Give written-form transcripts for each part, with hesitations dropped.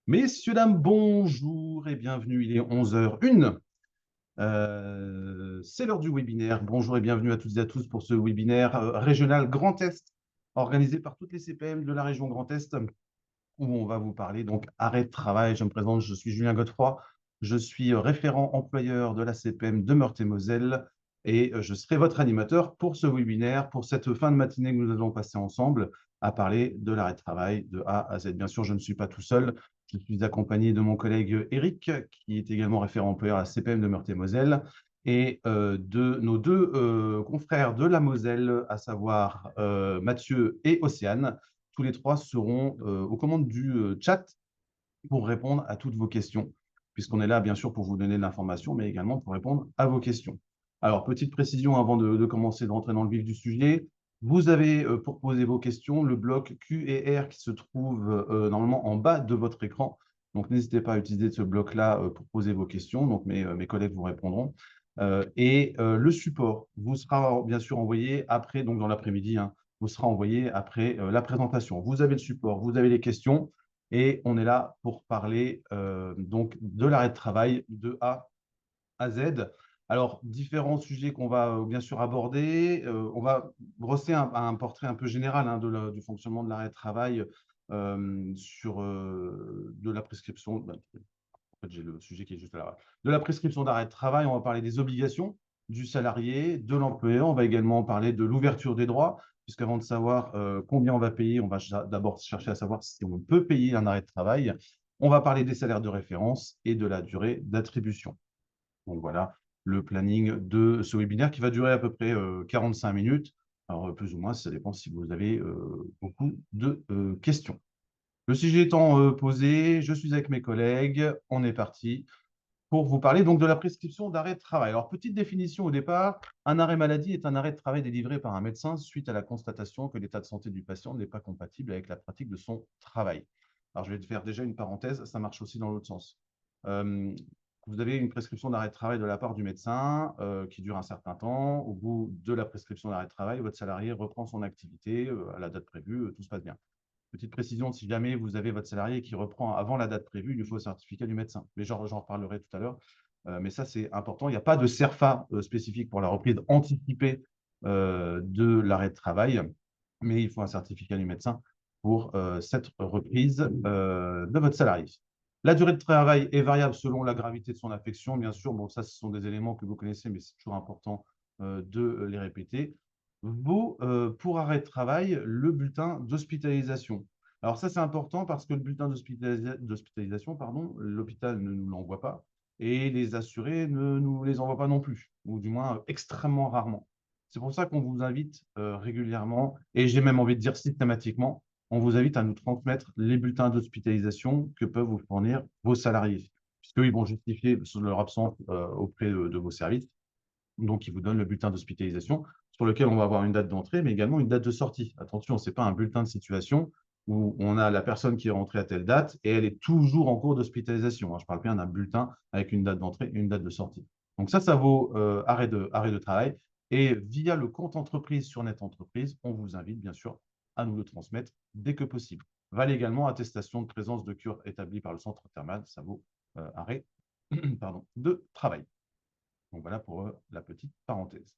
Messieurs, dames, bonjour et bienvenue. Il est 11h01. C'est l'heure du webinaire. Bonjour et bienvenue à toutes et à tous pour ce webinaire régional Grand Est, organisé par toutes les CPM de la région Grand Est, où on va vous parler donc arrêt de travail. Je me présente, je suis Julien Godefroy. Je suis référent employeur de la CPM de Meurthe-et-Moselle et je serai votre animateur pour ce webinaire, pour cette fin de matinée que nous allons passer ensemble à parler de l'arrêt de travail de A à Z. Bien sûr, je ne suis pas tout seul. Je suis accompagné de mon collègue Eric, qui est également référent employeur à la CPM de Meurthe-et-Moselle, et de nos deux confrères de la Moselle, à savoir Mathieu et Océane. Tous les trois seront aux commandes du chat pour répondre à toutes vos questions, puisqu'on est là, bien sûr, pour vous donner de l'information, mais également pour répondre à vos questions. Alors, petite précision avant de commencer, de rentrer dans le vif du sujet. Vous avez, pour poser vos questions, le bloc Q et R qui se trouve normalement en bas de votre écran. Donc, n'hésitez pas à utiliser ce bloc-là pour poser vos questions. Donc, mes collègues vous répondront. Le support vous sera bien sûr envoyé après, donc dans l'après-midi, hein, vous sera envoyé après la présentation. Vous avez le support, vous avez les questions. Et on est là pour parler donc de l'arrêt de travail de A à Z. Alors, différents sujets qu'on va bien sûr aborder. On va brosser un portrait un peu général hein, du fonctionnement de l'arrêt de travail sur de la prescription. En fait, j'ai le sujet qui est juste là. De la prescription d'arrêt de travail, on va parler des obligations du salarié, de l'employeur. On va également parler de l'ouverture des droits, puisqu'avant de savoir combien on va payer, on va d'abord chercher à savoir si on peut payer un arrêt de travail. On va parler des salaires de référence et de la durée d'attribution. Donc voilà le planning de ce webinaire qui va durer à peu près 45 minutes. Alors, plus ou moins, ça dépend si vous avez beaucoup de questions. Le sujet étant posé, je suis avec mes collègues. On est parti pour vous parler donc de la prescription d'arrêt de travail. Alors, petite définition au départ, un arrêt maladie est un arrêt de travail délivré par un médecin suite à la constatation que l'état de santé du patient n'est pas compatible avec la pratique de son travail. Alors, je vais te faire déjà une parenthèse, ça marche aussi dans l'autre sens. Euh, Vous avez une prescription d'arrêt de travail de la part du médecin qui dure un certain temps. Au bout de la prescription d'arrêt de travail, votre salarié reprend son activité à la date prévue, tout se passe bien. Petite précision, si jamais vous avez votre salarié qui reprend avant la date prévue, il lui faut le certificat du médecin. Mais j'en reparlerai tout à l'heure. Mais ça, c'est important. Il n'y a pas de CERFA spécifique pour la reprise anticipée de l'arrêt de travail, mais il faut un certificat du médecin pour cette reprise de votre salarié. La durée de travail est variable selon la gravité de son affection, bien sûr. Bon, ça, ce sont des éléments que vous connaissez, mais c'est toujours important de les répéter. Vaut pour arrêt de travail le bulletin d'hospitalisation. Alors ça, c'est important parce que le bulletin d'hospitalisation, pardon, l'hôpital ne nous l'envoie pas et les assurés ne nous les envoient pas non plus, ou du moins extrêmement rarement. C'est pour ça qu'on vous invite régulièrement, et j'ai même envie de dire systématiquement, on vous invite à nous transmettre les bulletins d'hospitalisation que peuvent vous fournir vos salariés, puisqu'ils vont justifier leur absence auprès de vos services. Donc, ils vous donnent le bulletin d'hospitalisation sur lequel on va avoir une date d'entrée, mais également une date de sortie. Attention, ce n'est pas un bulletin de situation où on a la personne qui est rentrée à telle date et elle est toujours en cours d'hospitalisation. Je parle bien d'un bulletin avec une date d'entrée et une date de sortie. Donc ça vaut arrêt de travail. Et via le compte entreprise sur Net Entreprise, on vous invite bien sûr à nous le transmettre dès que possible. Valent également attestation de présence de cure établie par le centre thermal, ça vaut arrêt pardon, de travail. Donc voilà pour la petite parenthèse.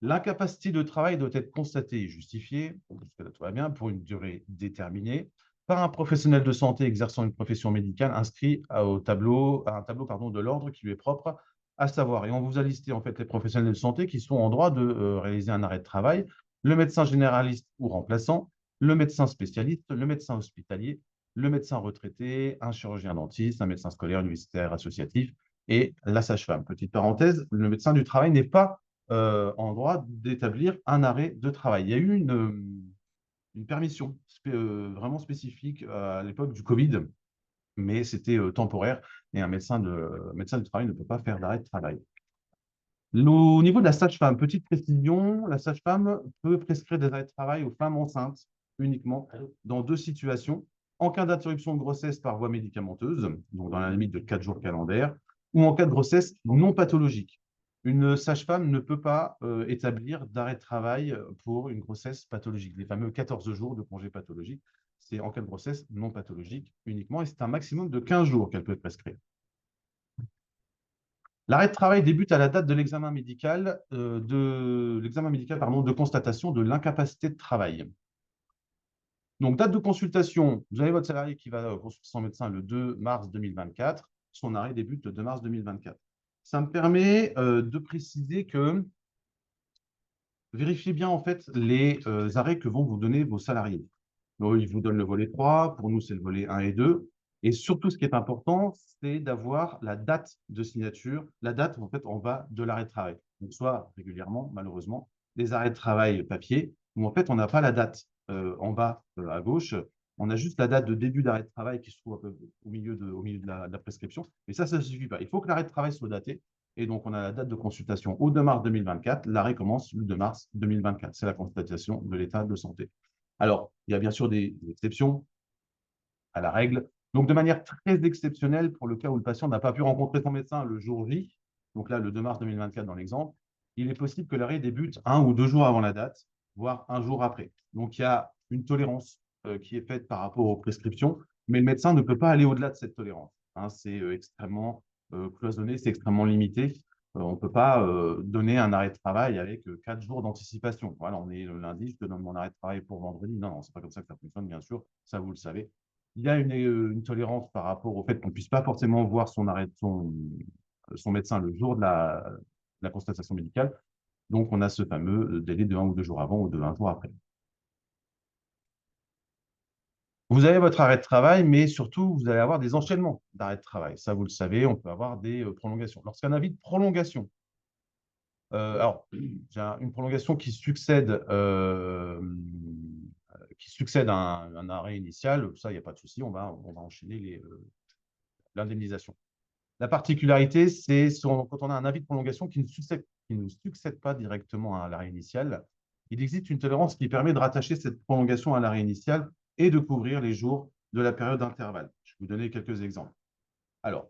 L'incapacité de travail doit être constatée et justifiée, jusque-là tout va bien, pour une durée déterminée, par un professionnel de santé exerçant une profession médicale inscrit à un tableau de l'ordre qui lui est propre, à savoir, et on vous a listé en fait les professionnels de santé qui sont en droit de réaliser un arrêt de travail, le médecin généraliste ou remplaçant, le médecin spécialiste, le médecin hospitalier, le médecin retraité, un chirurgien dentiste, un médecin scolaire, universitaire, associatif, et la sage-femme. Petite parenthèse, le médecin du travail n'est pas en droit d'établir un arrêt de travail. Il y a eu une permission vraiment spécifique à l'époque du Covid, mais c'était temporaire et un médecin du travail ne peut pas faire d'arrêt de travail. Au niveau de la sage-femme, petite précision, la sage-femme peut prescrire des arrêts de travail aux femmes enceintes uniquement dans deux situations. En cas d'interruption de grossesse par voie médicamenteuse, donc dans la limite de 4 jours calendaires, ou en cas de grossesse non pathologique. Une sage-femme ne peut pas établir d'arrêt de travail pour une grossesse pathologique. Les fameux 14 jours de congé pathologique, c'est en cas de grossesse non pathologique uniquement, et c'est un maximum de 15 jours qu'elle peut prescrire. L'arrêt de travail débute à la date de l'examen médical, de constatation de l'incapacité de travail. Donc, date de consultation, vous avez votre salarié qui va consulter son médecin le 2 mars 2024. Son arrêt débute le 2 mars 2024. Ça me permet de préciser que vérifiez bien en fait les arrêts que vont vous donner vos salariés. Donc, ils vous donnent le volet 3, pour nous c'est le volet 1 et 2. Et surtout, ce qui est important, c'est d'avoir la date de signature, la date en fait en bas de l'arrêt de travail. Donc, soit régulièrement, malheureusement, des arrêts de travail papier, où en fait on n'a pas la date en bas à gauche, on a juste la date de début d'arrêt de travail qui se trouve au milieu de la prescription. Mais ça ne suffit pas. Il faut que l'arrêt de travail soit daté. Et donc, on a la date de consultation au 2 mars 2024. L'arrêt commence le 2 mars 2024. C'est la constatation de l'état de santé. Alors, il y a bien sûr des exceptions à la règle. Donc, de manière très exceptionnelle, pour le cas où le patient n'a pas pu rencontrer son médecin le jour J, donc là, le 2 mars 2024 dans l'exemple, il est possible que l'arrêt débute 1 ou 2 jours avant la date, voire 1 jour après. Donc, il y a une tolérance qui est faite par rapport aux prescriptions, mais le médecin ne peut pas aller au-delà de cette tolérance. Hein, c'est extrêmement cloisonné, c'est extrêmement limité. On ne peut pas donner un arrêt de travail avec 4 jours d'anticipation. Voilà, on est le lundi, je te donne mon arrêt de travail pour vendredi. Non, non, ce n'est pas comme ça que ça fonctionne, bien sûr. Ça, vous le savez. Il y a une tolérance par rapport au fait qu'on ne puisse pas forcément voir son médecin le jour de la constatation médicale. Donc, on a ce fameux délai de 1 ou 2 jours avant ou de 1 jour après. Vous avez votre arrêt de travail, mais surtout, vous allez avoir des enchaînements d'arrêt de travail. Ça, vous le savez, on peut avoir des prolongations. Lorsqu'un avis de prolongation, alors, j'ai une prolongation qui succède à un arrêt initial, ça, il n'y a pas de souci, on va enchaîner l'indemnisation. La particularité, c'est quand on a un avis de prolongation qui ne succède pas directement à l'arrêt initial, il existe une tolérance qui permet de rattacher cette prolongation à l'arrêt initial et de couvrir les jours de la période d'intervalle. Je vais vous donner quelques exemples. Alors,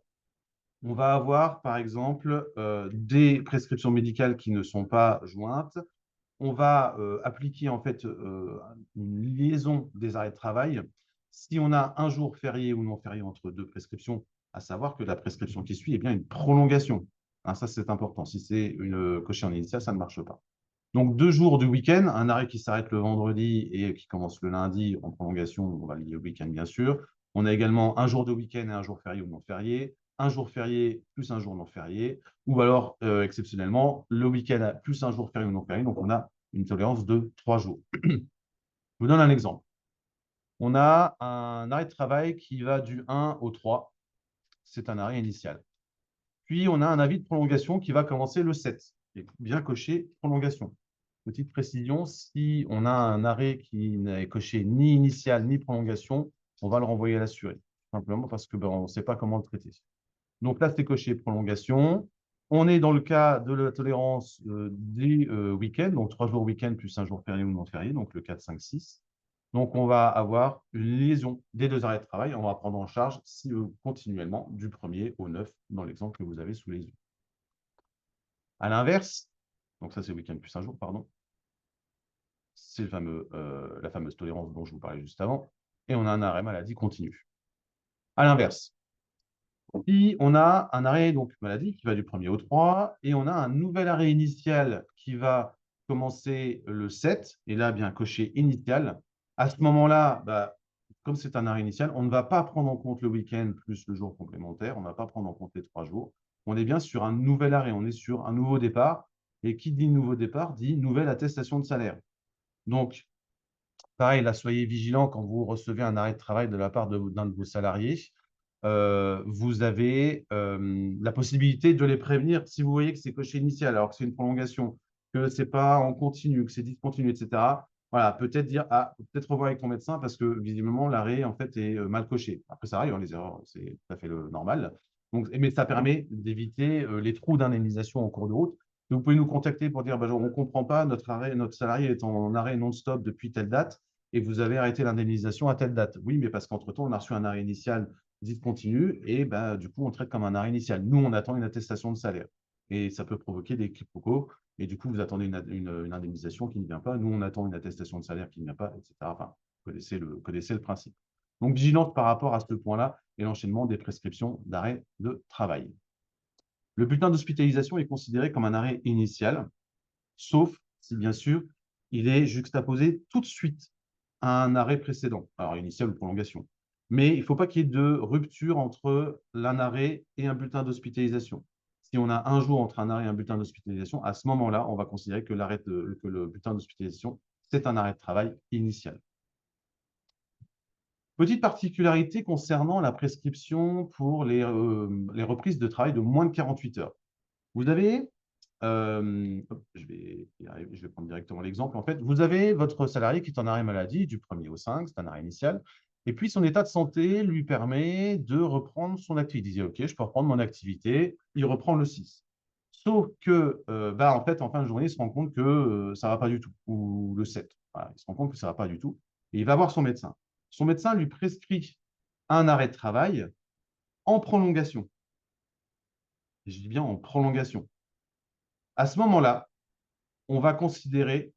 on va avoir, par exemple, des prescriptions médicales qui ne sont pas jointes. On va appliquer en fait une liaison des arrêts de travail. Si on a un jour férié ou non férié entre deux prescriptions, à savoir que la prescription qui suit est bien une prolongation. Hein, ça, c'est important. Si c'est une cochée en initiale, ça ne marche pas. Donc, 2 jours du week-end, un arrêt qui s'arrête le vendredi et qui commence le lundi en prolongation, on va lier le week-end, bien sûr. On a également un jour de week-end et un jour férié ou non férié, un jour férié plus un jour non férié, ou alors, exceptionnellement, le week-end plus un jour férié ou non férié. Donc, on a une tolérance de 3 jours. Je vous donne un exemple. On a un arrêt de travail qui va du 1 au 3. C'est un arrêt initial. Puis, on a un avis de prolongation qui va commencer le 7. Et bien coché prolongation. Petite précision, si on a un arrêt qui n'est coché ni initial ni prolongation, on va le renvoyer à l'assuré. Simplement parce que on ne sait pas comment le traiter. Donc là, c'est coché prolongation. On est dans le cas de la tolérance des week-ends, donc 3 jours week-end plus 1 jour férié ou non férié, donc le 4, 5, 6. Donc, on va avoir une liaison des 2 arrêts de travail. On va prendre en charge continuellement du 1er au 9 dans l'exemple que vous avez sous les yeux. À l'inverse, donc ça c'est week-end plus 1 jour, pardon, c'est la fameuse tolérance dont je vous parlais juste avant, et on a un arrêt maladie continu. À l'inverse, puis on a un arrêt donc maladie qui va du 1er au 3, et on a un nouvel arrêt initial qui va commencer le 7, et là bien coché initial. À ce moment-là, comme c'est un arrêt initial, on ne va pas prendre en compte le week-end plus le jour complémentaire, on ne va pas prendre en compte les 3 jours. On est bien sur un nouvel arrêt, on est sur un nouveau départ, et qui dit nouveau départ dit nouvelle attestation de salaire. Donc, pareil, là, soyez vigilants quand vous recevez un arrêt de travail de la part d'un de vos salariés. Vous avez la possibilité de les prévenir si vous voyez que c'est coché initial, alors que c'est une prolongation, que ce n'est pas en continu, que c'est discontinu, etc. Voilà, peut-être dire, peut-être revoir avec ton médecin parce que visiblement, l'arrêt, en fait, est mal coché. Après, ça arrive, hein, les erreurs, c'est tout à fait normal. Donc, mais ça permet d'éviter les trous d'indemnisation en cours de route. Vous pouvez nous contacter pour dire, on ne comprend pas, notre salarié est en arrêt non-stop depuis telle date et vous avez arrêté l'indemnisation à telle date. Oui, mais parce qu'entre-temps, on a reçu un arrêt initial discontinu et du coup, on traite comme un arrêt initial. Nous, on attend une attestation de salaire. et ça peut provoquer des quiproquos. Et du coup, vous attendez une indemnisation qui ne vient pas. Nous, on attend une attestation de salaire qui ne vient pas, etc. Enfin, vous connaissez le principe. Donc, vigilance par rapport à ce point-là et l'enchaînement des prescriptions d'arrêt de travail. Le bulletin d'hospitalisation est considéré comme un arrêt initial, sauf si, bien sûr, il est juxtaposé tout de suite à un arrêt précédent, alors initial ou prolongation. Mais il ne faut pas qu'il y ait de rupture entre un arrêt et un bulletin d'hospitalisation. Si on a un jour entre un arrêt et un bulletin d'hospitalisation, à ce moment-là, on va considérer que le bulletin d'hospitalisation, c'est un arrêt de travail initial. Petite particularité concernant la prescription pour les reprises de travail de moins de 48 heures. Vous avez, je vais prendre directement l'exemple. En fait, vous avez votre salarié qui est en arrêt maladie du 1er au 5, c'est un arrêt initial. Et puis, son état de santé lui permet de reprendre son activité. Il dit, OK, je peux reprendre mon activité. Il reprend le 6. Sauf que, en fait, en fin de journée, il se rend compte que ça ne va pas du tout, ou le 7. Voilà, il se rend compte que ça ne va pas du tout. Et il va voir son médecin. Son médecin lui prescrit un arrêt de travail en prolongation. Et je dis bien en prolongation. À ce moment-là, on va considérer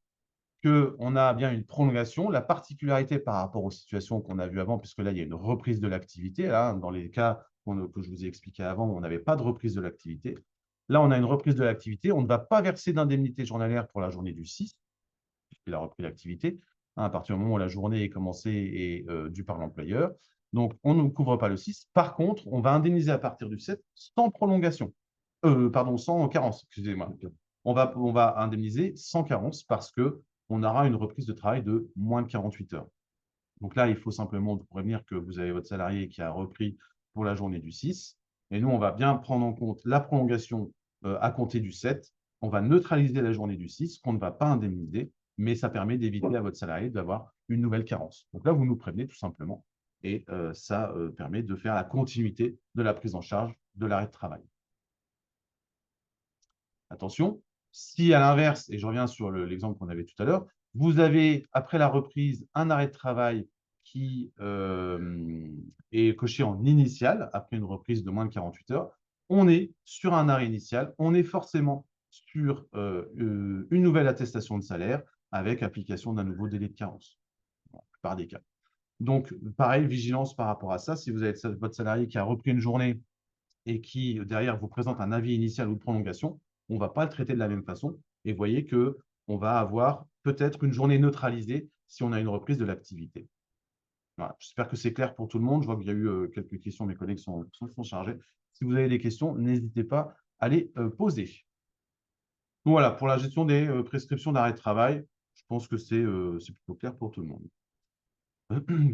qu'on a bien une prolongation. La particularité par rapport aux situations qu'on a vues avant, puisque là, il y a une reprise de l'activité. Dans les cas que je vous ai expliqué avant, on n'avait pas de reprise de l'activité. Là, on a une reprise de l'activité. On ne va pas verser d'indemnité journalière pour la journée du 6, puisqu'il a repris l'activité, à partir du moment où la journée est commencée et due par l'employeur. Donc, on ne couvre pas le 6. Par contre, on va indemniser à partir du 7 sans prolongation. Sans carence, excusez-moi. On va indemniser sans carence parce qu'on aura une reprise de travail de moins de 48 heures. Donc là, il faut simplement vous prévenir que vous avez votre salarié qui a repris pour la journée du 6. Et nous, on va bien prendre en compte la prolongation à compter du 7. On va neutraliser la journée du 6 qu'on ne va pas indemniser, mais ça permet d'éviter à votre salarié d'avoir une nouvelle carence. Donc là, vous nous prévenez tout simplement et ça permet de faire la continuité de la prise en charge de l'arrêt de travail. Attention, si à l'inverse, et je reviens sur l'exemple qu'on avait tout à l'heure, vous avez, après la reprise, un arrêt de travail qui est coché en initial, après une reprise de moins de 48 heures, on est sur un arrêt initial, on est forcément sur une nouvelle attestation de salaire avec application d'un nouveau délai de carence, dans la plupart des cas. Donc, pareil, vigilance par rapport à ça. Si vous avez votre salarié qui a repris une journée et qui, derrière, vous présente un avis initial ou de prolongation, on ne va pas le traiter de la même façon. Et vous voyez qu'on va avoir peut-être une journée neutralisée si on a une reprise de l'activité. Voilà. J'espère que c'est clair pour tout le monde. Je vois qu'il y a eu quelques questions. Mes collègues sont chargés. Si vous avez des questions, n'hésitez pas à les poser. Donc voilà, pour la gestion des prescriptions d'arrêt de travail, je pense que c'est plutôt clair pour tout le monde.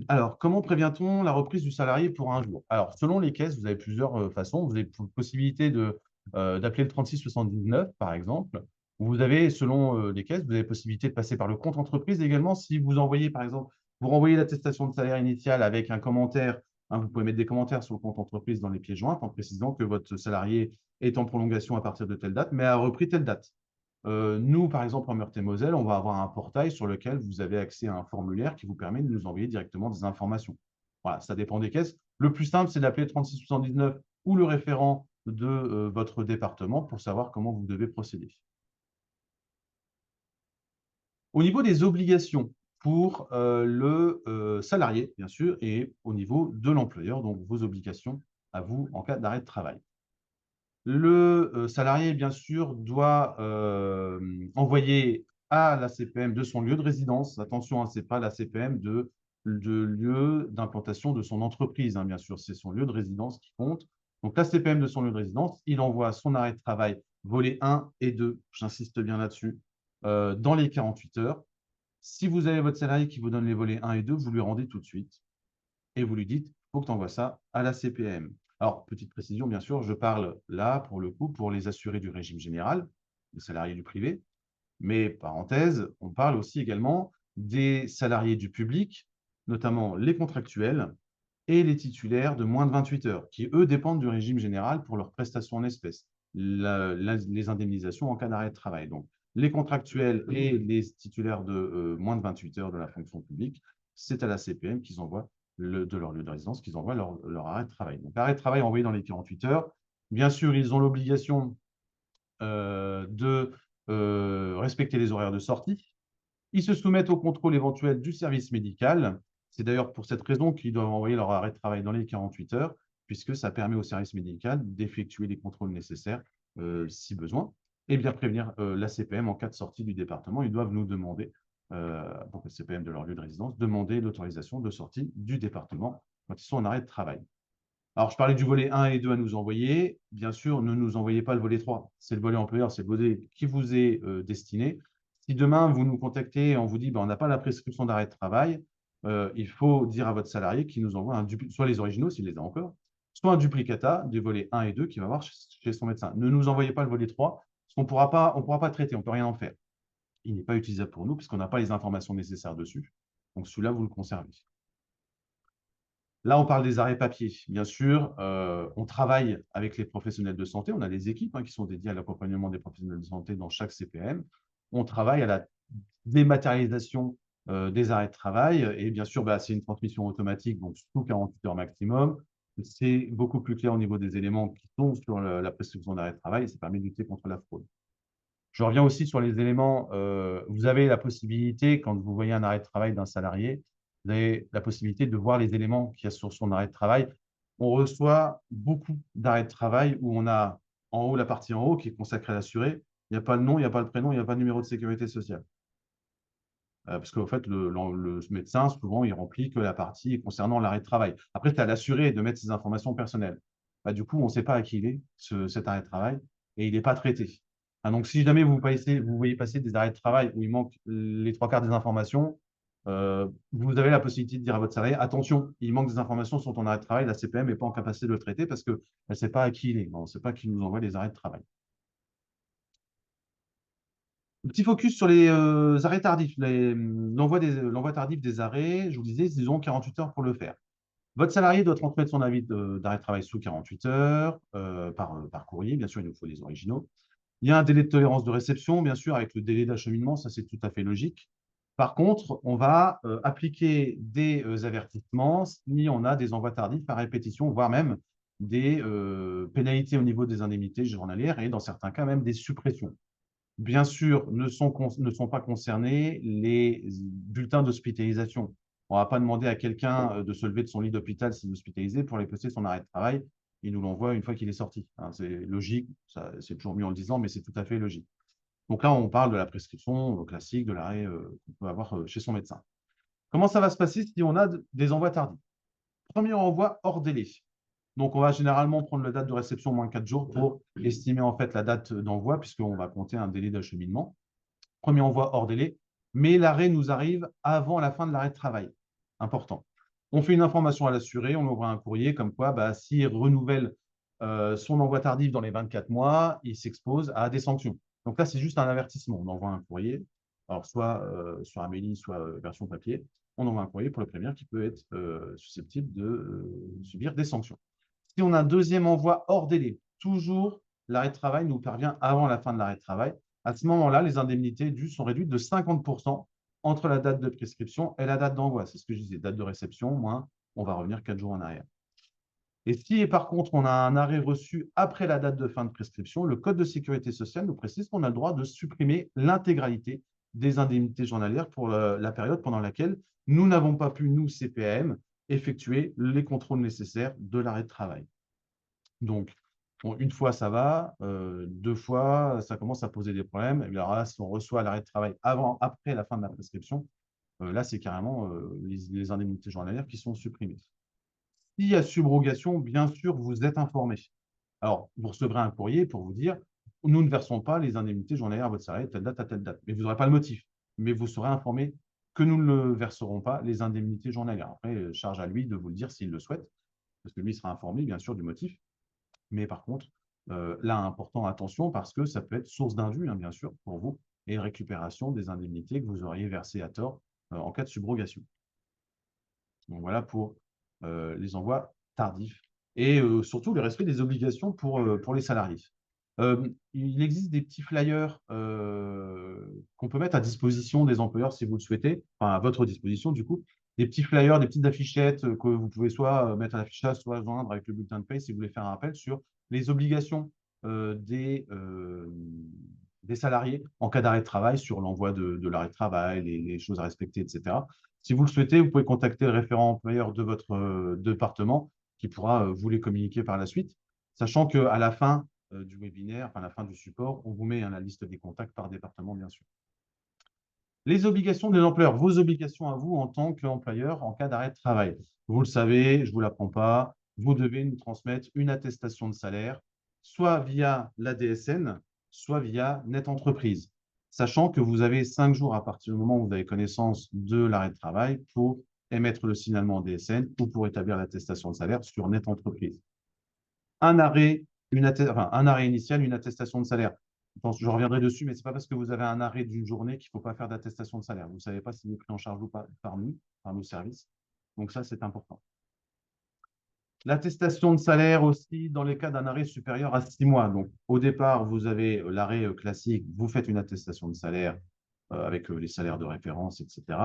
Alors, comment prévient-on la reprise du salarié pour un jour? Alors, selon les caisses, vous avez plusieurs façons. Vous avez possibilité d'appeler le 3679, par exemple. Vous avez, selon les caisses, vous avez possibilité de passer par le compte entreprise également. Si vous envoyez, par exemple, vous renvoyez l'attestation de salaire initiale avec un commentaire, vous pouvez mettre des commentaires sur le compte entreprise dans les pièces jointes en précisant que votre salarié est en prolongation à partir de telle date, mais a repris telle date. Nous, par exemple, en Meurthe-et-Moselle, on va avoir un portail sur lequel vous avez accès à un formulaire qui vous permet de nous envoyer directement des informations. Voilà, ça dépend des caisses. Le plus simple, c'est d'appeler 3679 ou le référent de votre département pour savoir comment vous devez procéder. Au niveau des obligations pour le salarié, bien sûr, et au niveau de l'employeur, donc vos obligations à vous en cas d'arrêt de travail. Le salarié, bien sûr, doit envoyer à la CPM de son lieu de résidence. Attention, ce n'est pas la CPM de lieu d'implantation de son entreprise, bien sûr, c'est son lieu de résidence qui compte. Donc, la CPM de son lieu de résidence, il envoie son arrêt de travail volet 1 et 2, j'insiste bien là-dessus, dans les 48 heures. Si vous avez votre salarié qui vous donne les volets 1 et 2, vous lui rendez tout de suite et vous lui dites, il faut que tu envoies ça à la CPM. Alors, petite précision, bien sûr, je parle là, pour le coup, pour les assurés du régime général, les salariés du privé. Mais, parenthèse, on parle aussi également des salariés du public, notamment les contractuels et les titulaires de moins de 28 heures, qui, eux, dépendent du régime général pour leurs prestations en espèces, les indemnisations en cas d'arrêt de travail. Donc, les contractuels et les titulaires de moins de 28 heures de la fonction publique, c'est à la CPM qu'ils envoient de leur lieu de résidence, qu'ils envoient leur arrêt de travail. Donc, arrêt de travail envoyé dans les 48 heures. Bien sûr, ils ont l'obligation de respecter les horaires de sortie. Ils se soumettent au contrôle éventuel du service médical. C'est d'ailleurs pour cette raison qu'ils doivent envoyer leur arrêt de travail dans les 48 heures, puisque ça permet au service médical d'effectuer les contrôles nécessaires si besoin, et bien prévenir la CPM en cas de sortie du département. Ils doivent nous demander, donc la CPM de leur lieu de résidence, demander l'autorisation de sortie du département quand ils sont en arrêt de travail. Alors, je parlais du volet 1 et 2 à nous envoyer. Bien sûr, ne nous envoyez pas le volet 3. C'est le volet employeur, c'est le volet qui vous est destiné. Si demain, vous nous contactez et on vous dit on n'a pas la prescription d'arrêt de travail, il faut dire à votre salarié qu'il nous envoie soit les originaux, s'il les a encore, soit un duplicata des volets 1 et 2 qu'il va voir chez son médecin. Ne nous envoyez pas le volet 3, parce qu'on ne pourra pas traiter, on ne peut rien en faire. Il n'est pas utilisable pour nous, puisqu'on n'a pas les informations nécessaires dessus. Donc, celui-là, vous le conservez. Là, on parle des arrêts papier. Bien sûr, on travaille avec les professionnels de santé. On a des équipes qui sont dédiées à l'accompagnement des professionnels de santé dans chaque CPM. On travaille à la dématérialisation des arrêts de travail. Et bien sûr, c'est une transmission automatique, donc sous 48 heures maximum. C'est beaucoup plus clair au niveau des éléments qui sont sur la prescription d'arrêt de travail et ça permet de lutter contre la fraude. Je reviens aussi sur les éléments. Vous avez la possibilité, quand vous voyez un arrêt de travail d'un salarié, vous avez la possibilité de voir les éléments qu'il y a sur son arrêt de travail. On reçoit beaucoup d'arrêts de travail où on a en haut la partie en haut qui est consacrée à l'assuré. Il n'y a pas le nom, il n'y a pas le prénom, il n'y a pas le numéro de sécurité sociale. Parce qu'en fait, le médecin, souvent, il remplit que la partie concernant l'arrêt de travail. Après, c'est à l'assuré de mettre ses informations personnelles. Du coup, on ne sait pas à qui il est, cet arrêt de travail, et il n'est pas traité. Donc, si jamais vous voyez passer des arrêts de travail où il manque les trois quarts des informations, vous avez la possibilité de dire à votre salarié, attention, il manque des informations sur ton arrêt de travail, la CPM n'est pas en capacité de le traiter parce qu'elle ne sait pas à qui il est. On ne sait pas qui nous envoie les arrêts de travail. Un petit focus sur les arrêts tardifs, l'envoi tardif des arrêts. Je vous disais, ils ont 48 heures pour le faire. Votre salarié doit transmettre son avis d'arrêt de travail sous 48 heures par courrier. Bien sûr, il nous faut les originaux. Il y a un délai de tolérance de réception, bien sûr, avec le délai d'acheminement. Ça, c'est tout à fait logique. Par contre, on va appliquer des avertissements si on a des envois tardifs à répétition, voire même des pénalités au niveau des indemnités journalières et dans certains cas même des suppressions. Bien sûr, ne sont pas concernés les bulletins d'hospitalisation. On ne va pas demander à quelqu'un de se lever de son lit d'hôpital s'il est hospitalisé pour aller poster son arrêt de travail. Il nous l'envoie une fois qu'il est sorti. C'est logique, c'est toujours mieux en le disant, mais c'est tout à fait logique. Donc là, on parle de la prescription classique, de l'arrêt qu'on peut avoir chez son médecin. Comment ça va se passer si on a des envois tardifs? Premier envoi hors délai. Donc, on va généralement prendre la date de réception moins 4 jours pour estimer en fait la date d'envoi, puisqu'on va compter un délai d'acheminement. Premier envoi hors délai, mais l'arrêt nous arrive avant la fin de l'arrêt de travail. Important. On fait une information à l'assuré, on envoie un courrier comme quoi, s'il renouvelle son envoi tardif dans les 24 mois, il s'expose à des sanctions. Donc là, c'est juste un avertissement. On envoie un courrier, alors soit sur Amélie, soit version papier. On envoie un courrier pour le prévenir qui peut être susceptible de subir des sanctions. Si on a un deuxième envoi hors délai, toujours l'arrêt de travail nous parvient avant la fin de l'arrêt de travail. À ce moment-là, les indemnités dues sont réduites de 50% entre la date de prescription et la date d'envoi. C'est ce que je disais, date de réception, moins on va revenir 4 jours en arrière. Et si, par contre, on a un arrêt reçu après la date de fin de prescription, le Code de sécurité sociale nous précise qu'on a le droit de supprimer l'intégralité des indemnités journalières pour la période pendant laquelle nous n'avons pas pu, nous, CPAM, effectuer les contrôles nécessaires de l'arrêt de travail. Donc, une fois, ça va. Deux fois, ça commence à poser des problèmes. Et bien, alors là, si on reçoit l'arrêt de travail après la fin de la prescription, là, c'est carrément les indemnités journalières qui sont supprimées. S'il y a subrogation, bien sûr, vous êtes informé. Alors, vous recevrez un courrier pour vous dire, nous ne versons pas les indemnités journalières à votre salarié de telle date à telle date. Mais vous n'aurez pas le motif. Mais vous serez informé que nous ne le verserons pas, les indemnités journalières. Après, charge à lui de vous le dire s'il le souhaite, parce que lui sera informé, bien sûr, du motif. Mais par contre, là, important, attention, parce que ça peut être source d'indu, bien sûr, pour vous, et récupération des indemnités que vous auriez versées à tort en cas de subrogation. Donc voilà pour les envois tardifs et surtout le respect des obligations pour les salariés. Il existe des petits flyers qu'on peut mettre à disposition des employeurs si vous le souhaitez, enfin à votre disposition du coup, des petits flyers, des petites affichettes que vous pouvez soit mettre à l'affichage, soit joindre avec le bulletin de paie si vous voulez faire un rappel sur les obligations des salariés en cas d'arrêt de travail sur l'envoi de l'arrêt de travail, les choses à respecter, etc. Si vous le souhaitez, vous pouvez contacter le référent employeur de votre département qui pourra vous les communiquer par la suite, sachant qu'à la fin du webinaire, enfin à la fin du support, on vous met la liste des contacts par département, bien sûr. Les obligations de l'employeur, vos obligations à vous en tant qu'employeur en cas d'arrêt de travail. Vous le savez, je ne vous l'apprends pas, vous devez nous transmettre une attestation de salaire, soit via l'ADSN, soit via Net Entreprise, sachant que vous avez 5 jours à partir du moment où vous avez connaissance de l'arrêt de travail pour émettre le signalement en DSN ou pour établir l'attestation de salaire sur Net Entreprise. Un arrêt, un arrêt initial, une attestation de salaire. Je reviendrai dessus, mais ce n'est pas parce que vous avez un arrêt d'une journée qu'il ne faut pas faire d'attestation de salaire. Vous ne savez pas si vous êtes pris en charge ou pas par nous, par nos services. Donc ça, c'est important. L'attestation de salaire aussi dans les cas d'un arrêt supérieur à 6 mois. Donc au départ, vous avez l'arrêt classique, vous faites une attestation de salaire avec les salaires de référence, etc.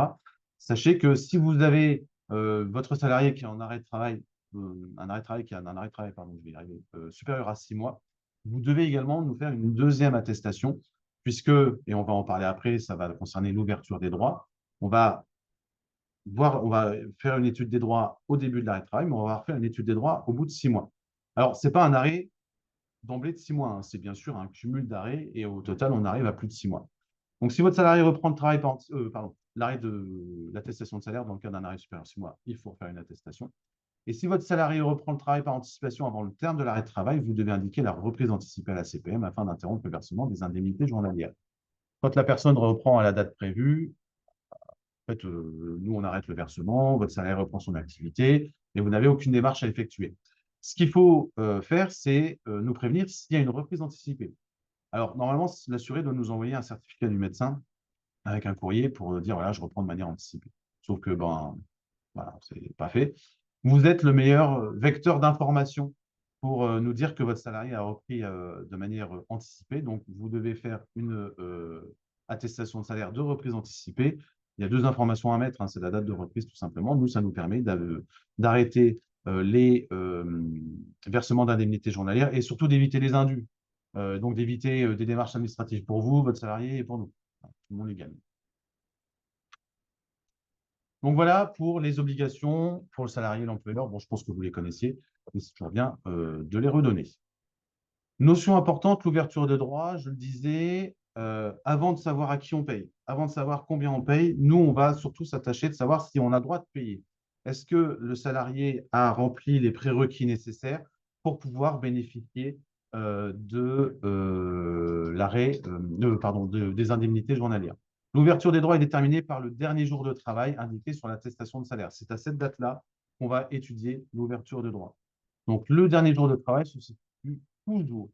Sachez que si vous avez votre salarié qui est en arrêt de travail, un arrêt de travail qui a un arrêt de travail, pardon, je vais y arriver, supérieur à 6 mois, vous devez également nous faire une deuxième attestation, puisque, et on va en parler après, ça va concerner l'ouverture des droits. On va faire une étude des droits au début de l'arrêt de travail, mais on va faire une étude des droits au bout de 6 mois. Alors, ce n'est pas un arrêt d'emblée de 6 mois, hein, c'est bien sûr un cumul d'arrêts et au total, on arrive à plus de 6 mois. Donc, si votre salarié reprend le travail, l'arrêt de l'attestation de salaire dans le cas d'un arrêt supérieur à 6 mois, il faut faire une attestation. Et si votre salarié reprend le travail par anticipation avant le terme de l'arrêt de travail, vous devez indiquer la reprise anticipée à la CPM afin d'interrompre le versement des indemnités journalières. Quand la personne reprend à la date prévue, en fait, nous, on arrête le versement, votre salarié reprend son activité, mais vous n'avez aucune démarche à effectuer. Ce qu'il faut faire, c'est nous prévenir s'il y a une reprise anticipée. Alors, normalement, l'assuré doit nous envoyer un certificat du médecin avec un courrier pour dire, voilà, je reprends de manière anticipée. Sauf que, ben, voilà, c'est pas fait. Vous êtes le meilleur vecteur d'information pour nous dire que votre salarié a repris de manière anticipée. Donc, vous devez faire une attestation de salaire de reprise anticipée. Il y a 2 informations à mettre, hein, c'est la date de reprise tout simplement. Nous, ça nous permet d'arrêter les versements d'indemnités journalières et surtout d'éviter les indus. Donc, d'éviter des démarches administratives pour vous, votre salarié et pour nous. Tout le monde les gagne. Donc voilà pour les obligations pour le salarié et l'employeur. Bon, je pense que vous les connaissiez, mais c'est toujours bien de les redonner. Notion importante, l'ouverture de droits, je le disais, avant de savoir à qui on paye, avant de savoir combien on paye, nous, on va surtout s'attacher de savoir si on a droit de payer. Est-ce que le salarié a rempli les prérequis nécessaires pour pouvoir bénéficier de l'arrêt, des indemnités journalières? L'ouverture des droits est déterminée par le dernier jour de travail indiqué sur l'attestation de salaire. C'est à cette date-là qu'on va étudier l'ouverture de droits. Donc, le dernier jour de travail se situe toujours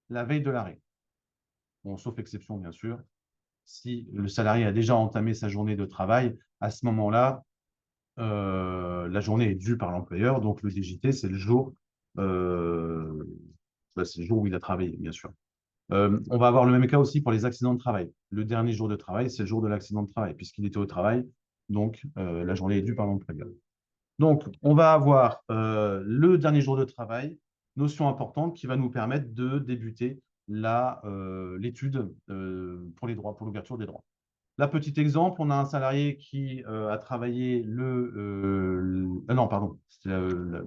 la veille de l'arrêt. Bon, sauf exception, bien sûr. Si le salarié a déjà entamé sa journée de travail, à ce moment-là, la journée est due par l'employeur. Donc, le DJT, c'est le jour où il a travaillé, bien sûr. On va avoir le même cas aussi pour les accidents de travail. Le dernier jour de travail, c'est le jour de l'accident de travail, puisqu'il était au travail. Donc, la journée est due par l'employeur. Donc, on va avoir le dernier jour de travail, notion importante qui va nous permettre de débuter l'étude pour les droits, pour l'ouverture des droits. Là, petit exemple, on a un salarié qui a travaillé non, pardon, je ne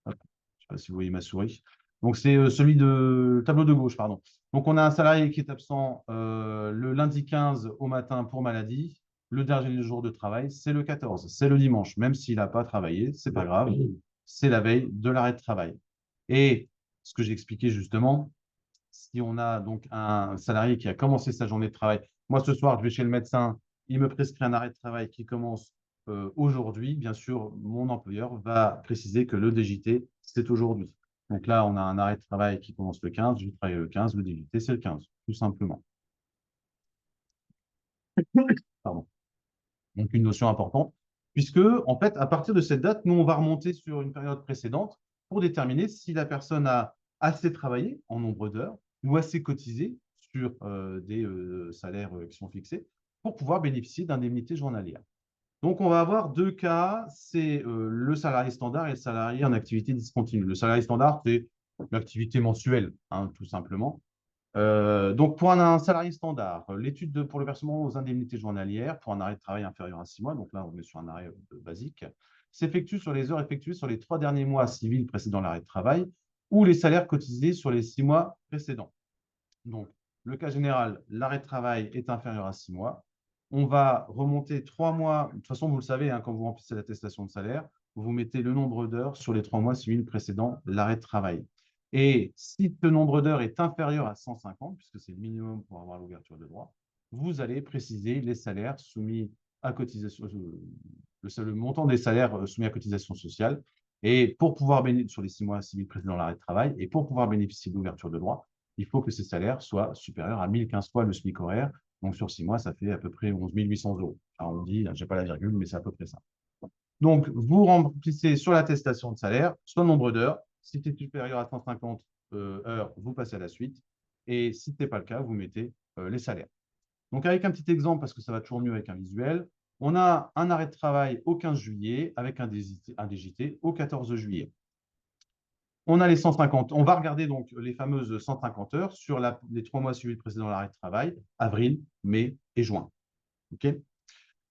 sais pas si vous voyez ma souris. Donc, c'est celui de tableau de gauche, pardon. Donc, on a un salarié qui est absent le lundi 15 au matin pour maladie. Le dernier jour de travail, c'est le 14, c'est le dimanche. Même s'il n'a pas travaillé, ce n'est pas grave, c'est la veille de l'arrêt de travail. Et ce que j'ai expliqué justement, si on a donc un salarié qui a commencé sa journée de travail, moi ce soir, je vais chez le médecin, il me prescrit un arrêt de travail qui commence aujourd'hui, bien sûr, mon employeur va préciser que le DJT, c'est aujourd'hui. Donc là, on a un arrêt de travail qui commence le 15, je travaille le 15, le DJT, c'est le 15, tout simplement. Pardon. Donc, une notion importante, puisque, en fait, à partir de cette date, nous, on va remonter sur une période précédente pour déterminer si la personne a assez travaillé en nombre d'heures ou assez cotisé sur des salaires qui sont fixés pour pouvoir bénéficier d'indemnités journalières. Donc, on va avoir 2 cas, c'est le salarié standard et le salarié en activité discontinue. Le salarié standard, c'est l'activité mensuelle, hein, tout simplement. Donc, pour un salarié standard, l'étude pour le versement aux indemnités journalières pour un arrêt de travail inférieur à 6 mois, donc là, on est sur un arrêt basique, s'effectue sur les heures effectuées sur les 3 derniers mois civils précédant l'arrêt de travail ou les salaires cotisés sur les 6 mois précédents. Donc, le cas général, l'arrêt de travail est inférieur à 6 mois. On va remonter 3 mois. De toute façon, vous le savez, hein, quand vous remplissez l'attestation de salaire, vous mettez le nombre d'heures sur les 3 mois civils précédant l'arrêt de travail. Et si ce nombre d'heures est inférieur à 150, puisque c'est le minimum pour avoir l'ouverture de droit, vous allez préciser les salaires soumis à cotisation, le montant des salaires soumis à cotisation sociale. Et pour pouvoir bénéficier sur les 6 mois civils précédant l'arrêt de travail, et pour pouvoir bénéficier de l'ouverture de droit, il faut que ces salaires soient supérieurs à 1015 fois le SMIC horaire. Donc, sur 6 mois, ça fait à peu près 11 800 euros. Alors, on dit, je n'ai pas la virgule, mais c'est à peu près ça. Donc, vous remplissez sur l'attestation de salaire soit le nombre d'heures. Si c'est supérieur à 150 heures, vous passez à la suite. Et si ce n'est pas le cas, vous mettez les salaires. Donc, avec un petit exemple, parce que ça va toujours mieux avec un visuel, on a un arrêt de travail au 15 juillet avec un DJT au 14 juillet. On a les 150. On va regarder donc les fameuses 150 heures sur les 3 mois suivis précédant l'arrêt de travail, avril, mai et juin. Okay.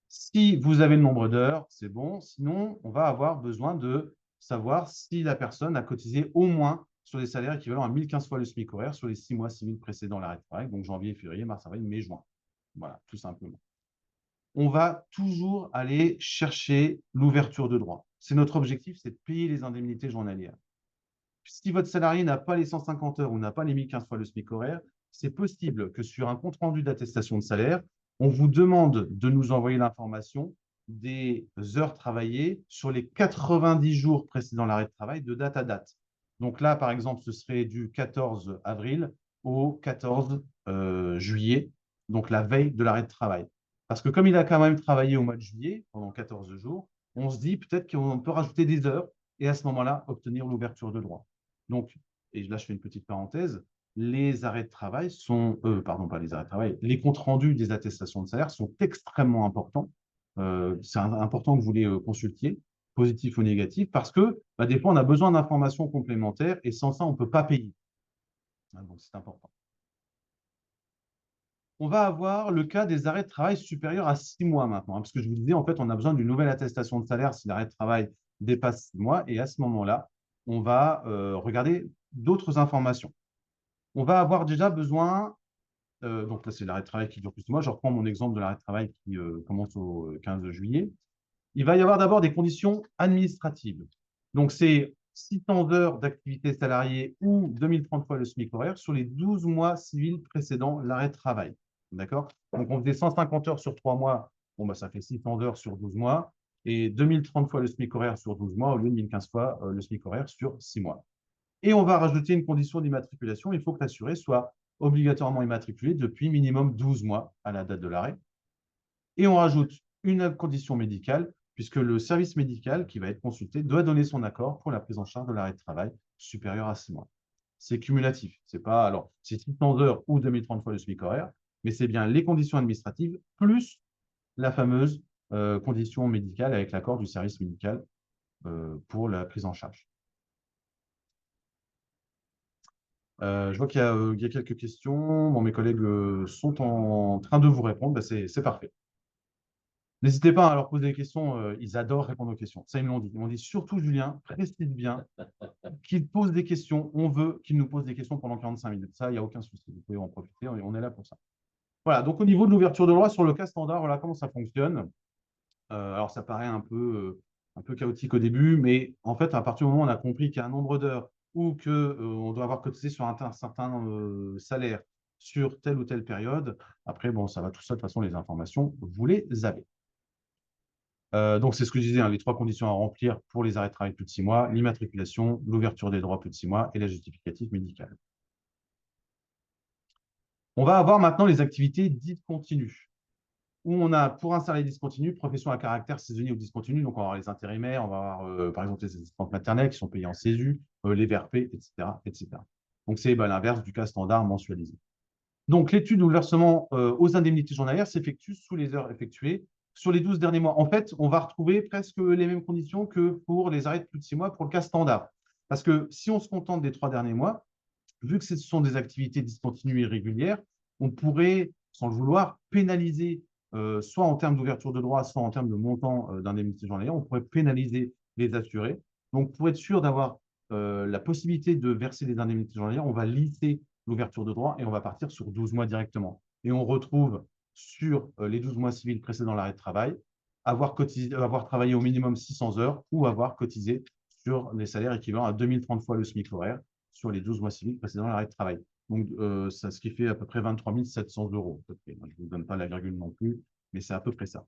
Si vous avez le nombre d'heures, c'est bon. Sinon, on va avoir besoin de savoir si la personne a cotisé au moins sur des salaires équivalents à 1015 fois le SMIC horaire sur les 6 mois civils précédant l'arrêt de travail, donc janvier, février, mars, avril, mai, juin. Voilà, tout simplement. On va toujours aller chercher l'ouverture de droit. C'est notre objectif, c'est de payer les indemnités journalières. Si votre salarié n'a pas les 150 heures ou n'a pas les 1015 fois le SMIC horaire, c'est possible que sur un compte-rendu d'attestation de salaire, on vous demande de nous envoyer l'information des heures travaillées sur les 90 jours précédant l'arrêt de travail de date à date. Donc là, par exemple, ce serait du 14 avril au 14 juillet, donc la veille de l'arrêt de travail. Parce que comme il a quand même travaillé au mois de juillet, pendant 14 jours, on se dit peut-être qu'on peut rajouter des heures et à ce moment-là, obtenir l'ouverture de droit. Donc, et là, je fais une petite parenthèse, les arrêts de travail sont, pardon, pas les arrêts de travail, les comptes rendus des attestations de salaire sont extrêmement importants. C'est important que vous les consultiez, positif ou négatif, parce que des fois, on a besoin d'informations complémentaires et sans ça, on ne peut pas payer. Donc, c'est important. On va avoir le cas des arrêts de travail supérieurs à 6 mois maintenant, parce que je vous disais, en fait, on a besoin d'une nouvelle attestation de salaire si l'arrêt de travail dépasse 6 mois, et à ce moment-là, on va regarder d'autres informations. On va avoir déjà besoin, donc là, c'est l'arrêt de travail qui dure plus de 6 mois. Je reprends mon exemple de l'arrêt de travail qui commence au 15 juillet. Il va y avoir d'abord des conditions administratives. Donc, c'est 600 heures d'activité salariée ou 2030 fois le SMIC horaire sur les 12 mois civils précédant l'arrêt de travail. D'accord? Donc, on faisait 150 heures sur 3 mois. Bon, ça fait 600 heures sur 12 mois. Et 2030 fois le SMIC horaire sur 12 mois au lieu de 1015 fois le SMIC horaire sur 6 mois. Et on va rajouter une condition d'immatriculation. Il faut que l'assuré soit obligatoirement immatriculé depuis minimum 12 mois à la date de l'arrêt. Et on rajoute une condition médicale, puisque le service médical qui va être consulté doit donner son accord pour la prise en charge de l'arrêt de travail supérieur à 6 mois. C'est cumulatif. C'est pas, alors, c'est 600 heures ou 2030 fois le SMIC horaire, mais c'est bien les conditions administratives plus la fameuse condition médicale avec l'accord du service médical pour la prise en charge. Je vois qu'il y a quelques questions. Bon, mes collègues sont en train de vous répondre. Ben, c'est parfait. N'hésitez pas à leur poser des questions. Ils adorent répondre aux questions. Ça, ils me l'ont dit. Ils m'ont dit surtout, Julien, précise bien qu'ils posent des questions. On veut qu'ils nous posent des questions pendant 45 minutes. Ça, il n'y a aucun souci. Vous pouvez en profiter. On est là pour ça. Voilà. Donc, au niveau de l'ouverture de droit sur le cas standard, voilà comment ça fonctionne. Alors, ça paraît un peu chaotique au début, mais en fait, à partir du moment où on a compris qu'il y a un nombre d'heures ou qu'on doit avoir cotisé sur un certain salaire sur telle ou telle période, après, bon, ça va tout ça. De toute façon, les informations, vous les avez. Donc, c'est ce que je disais, hein, les 3 conditions à remplir pour les arrêts de travail plus de 6 mois, l'immatriculation, l'ouverture des droits plus de 6 mois et la justificative médicale. On va avoir maintenant les activités dites continues, où on a, pour un salarié discontinu, profession à caractère saisonnier ou discontinu. Donc, on va avoir les intérimaires, on va avoir, par exemple, les assistantes maternelles qui sont payées en CESU, les VRP, etc., etc. Donc, c'est l'inverse du cas standard mensualisé. Donc, l'étude ou le versement aux indemnités journalières s'effectue sous les heures effectuées sur les 12 derniers mois. En fait, on va retrouver presque les mêmes conditions que pour les arrêts de plus de 6 mois pour le cas standard. Parce que si on se contente des 3 derniers mois, vu que ce sont des activités discontinues et régulières, on pourrait, sans le vouloir, pénaliser, soit en termes d'ouverture de droit, soit en termes de montant d'indemnité journalière, on pourrait pénaliser les assurés. Donc, pour être sûr d'avoir la possibilité de verser des indemnités journalières, on va lisser l'ouverture de droit et on va partir sur 12 mois directement. Et on retrouve sur les 12 mois civils précédant l'arrêt de travail, avoir travaillé au minimum 600 heures ou avoir cotisé sur les salaires équivalents à 2030 fois le SMIC horaire sur les 12 mois civils précédant l'arrêt de travail. Donc, ça, ce qui fait à peu près 23 700 euros. Je ne vous donne pas la virgule non plus, mais c'est à peu près ça.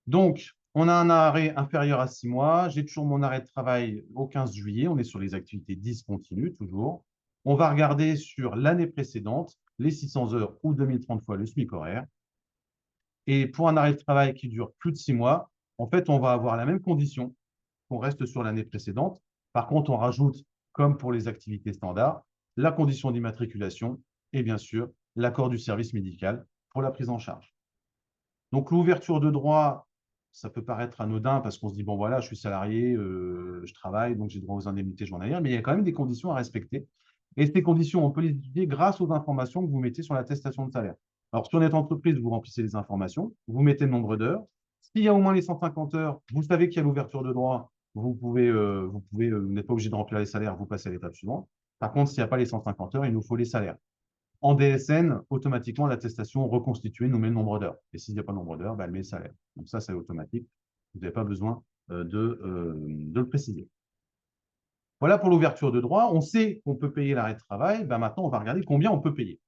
Donc, on a un arrêt inférieur à 6 mois. J'ai toujours mon arrêt de travail au 15 juillet. On est sur les activités discontinues, toujours. On va regarder sur l'année précédente, les 600 heures ou 2030 fois le SMIC horaire. Et pour un arrêt de travail qui dure plus de 6 mois, en fait, on va avoir la même condition qu'on reste sur l'année précédente. Par contre, on rajoute, comme pour les activités standards, la condition d'immatriculation et bien sûr l'accord du service médical pour la prise en charge. Donc, l'ouverture de droit, ça peut paraître anodin parce qu'on se dit, bon, voilà, je suis salarié, je travaille, donc j'ai droit aux indemnités journalières, mais il y a quand même des conditions à respecter. Et ces conditions, on peut les étudier grâce aux informations que vous mettez sur l'attestation de salaire. Alors, sur notre entreprise, vous remplissez les informations, vous mettez le nombre d'heures. S'il y a au moins les 150 heures, vous savez qu'il y a l'ouverture de droit, vous n'êtes pas obligé de remplir les salaires, vous passez à l'étape suivante. Par contre, s'il n'y a pas les 150 heures, il nous faut les salaires. En DSN, automatiquement, l'attestation reconstituée nous met le nombre d'heures. Et s'il n'y a pas de nombre d'heures, elle met le salaire. Donc ça, c'est automatique. Vous n'avez pas besoin de le préciser. Voilà pour l'ouverture de droit. On sait qu'on peut payer l'arrêt de travail. Maintenant, on va regarder combien on peut payer.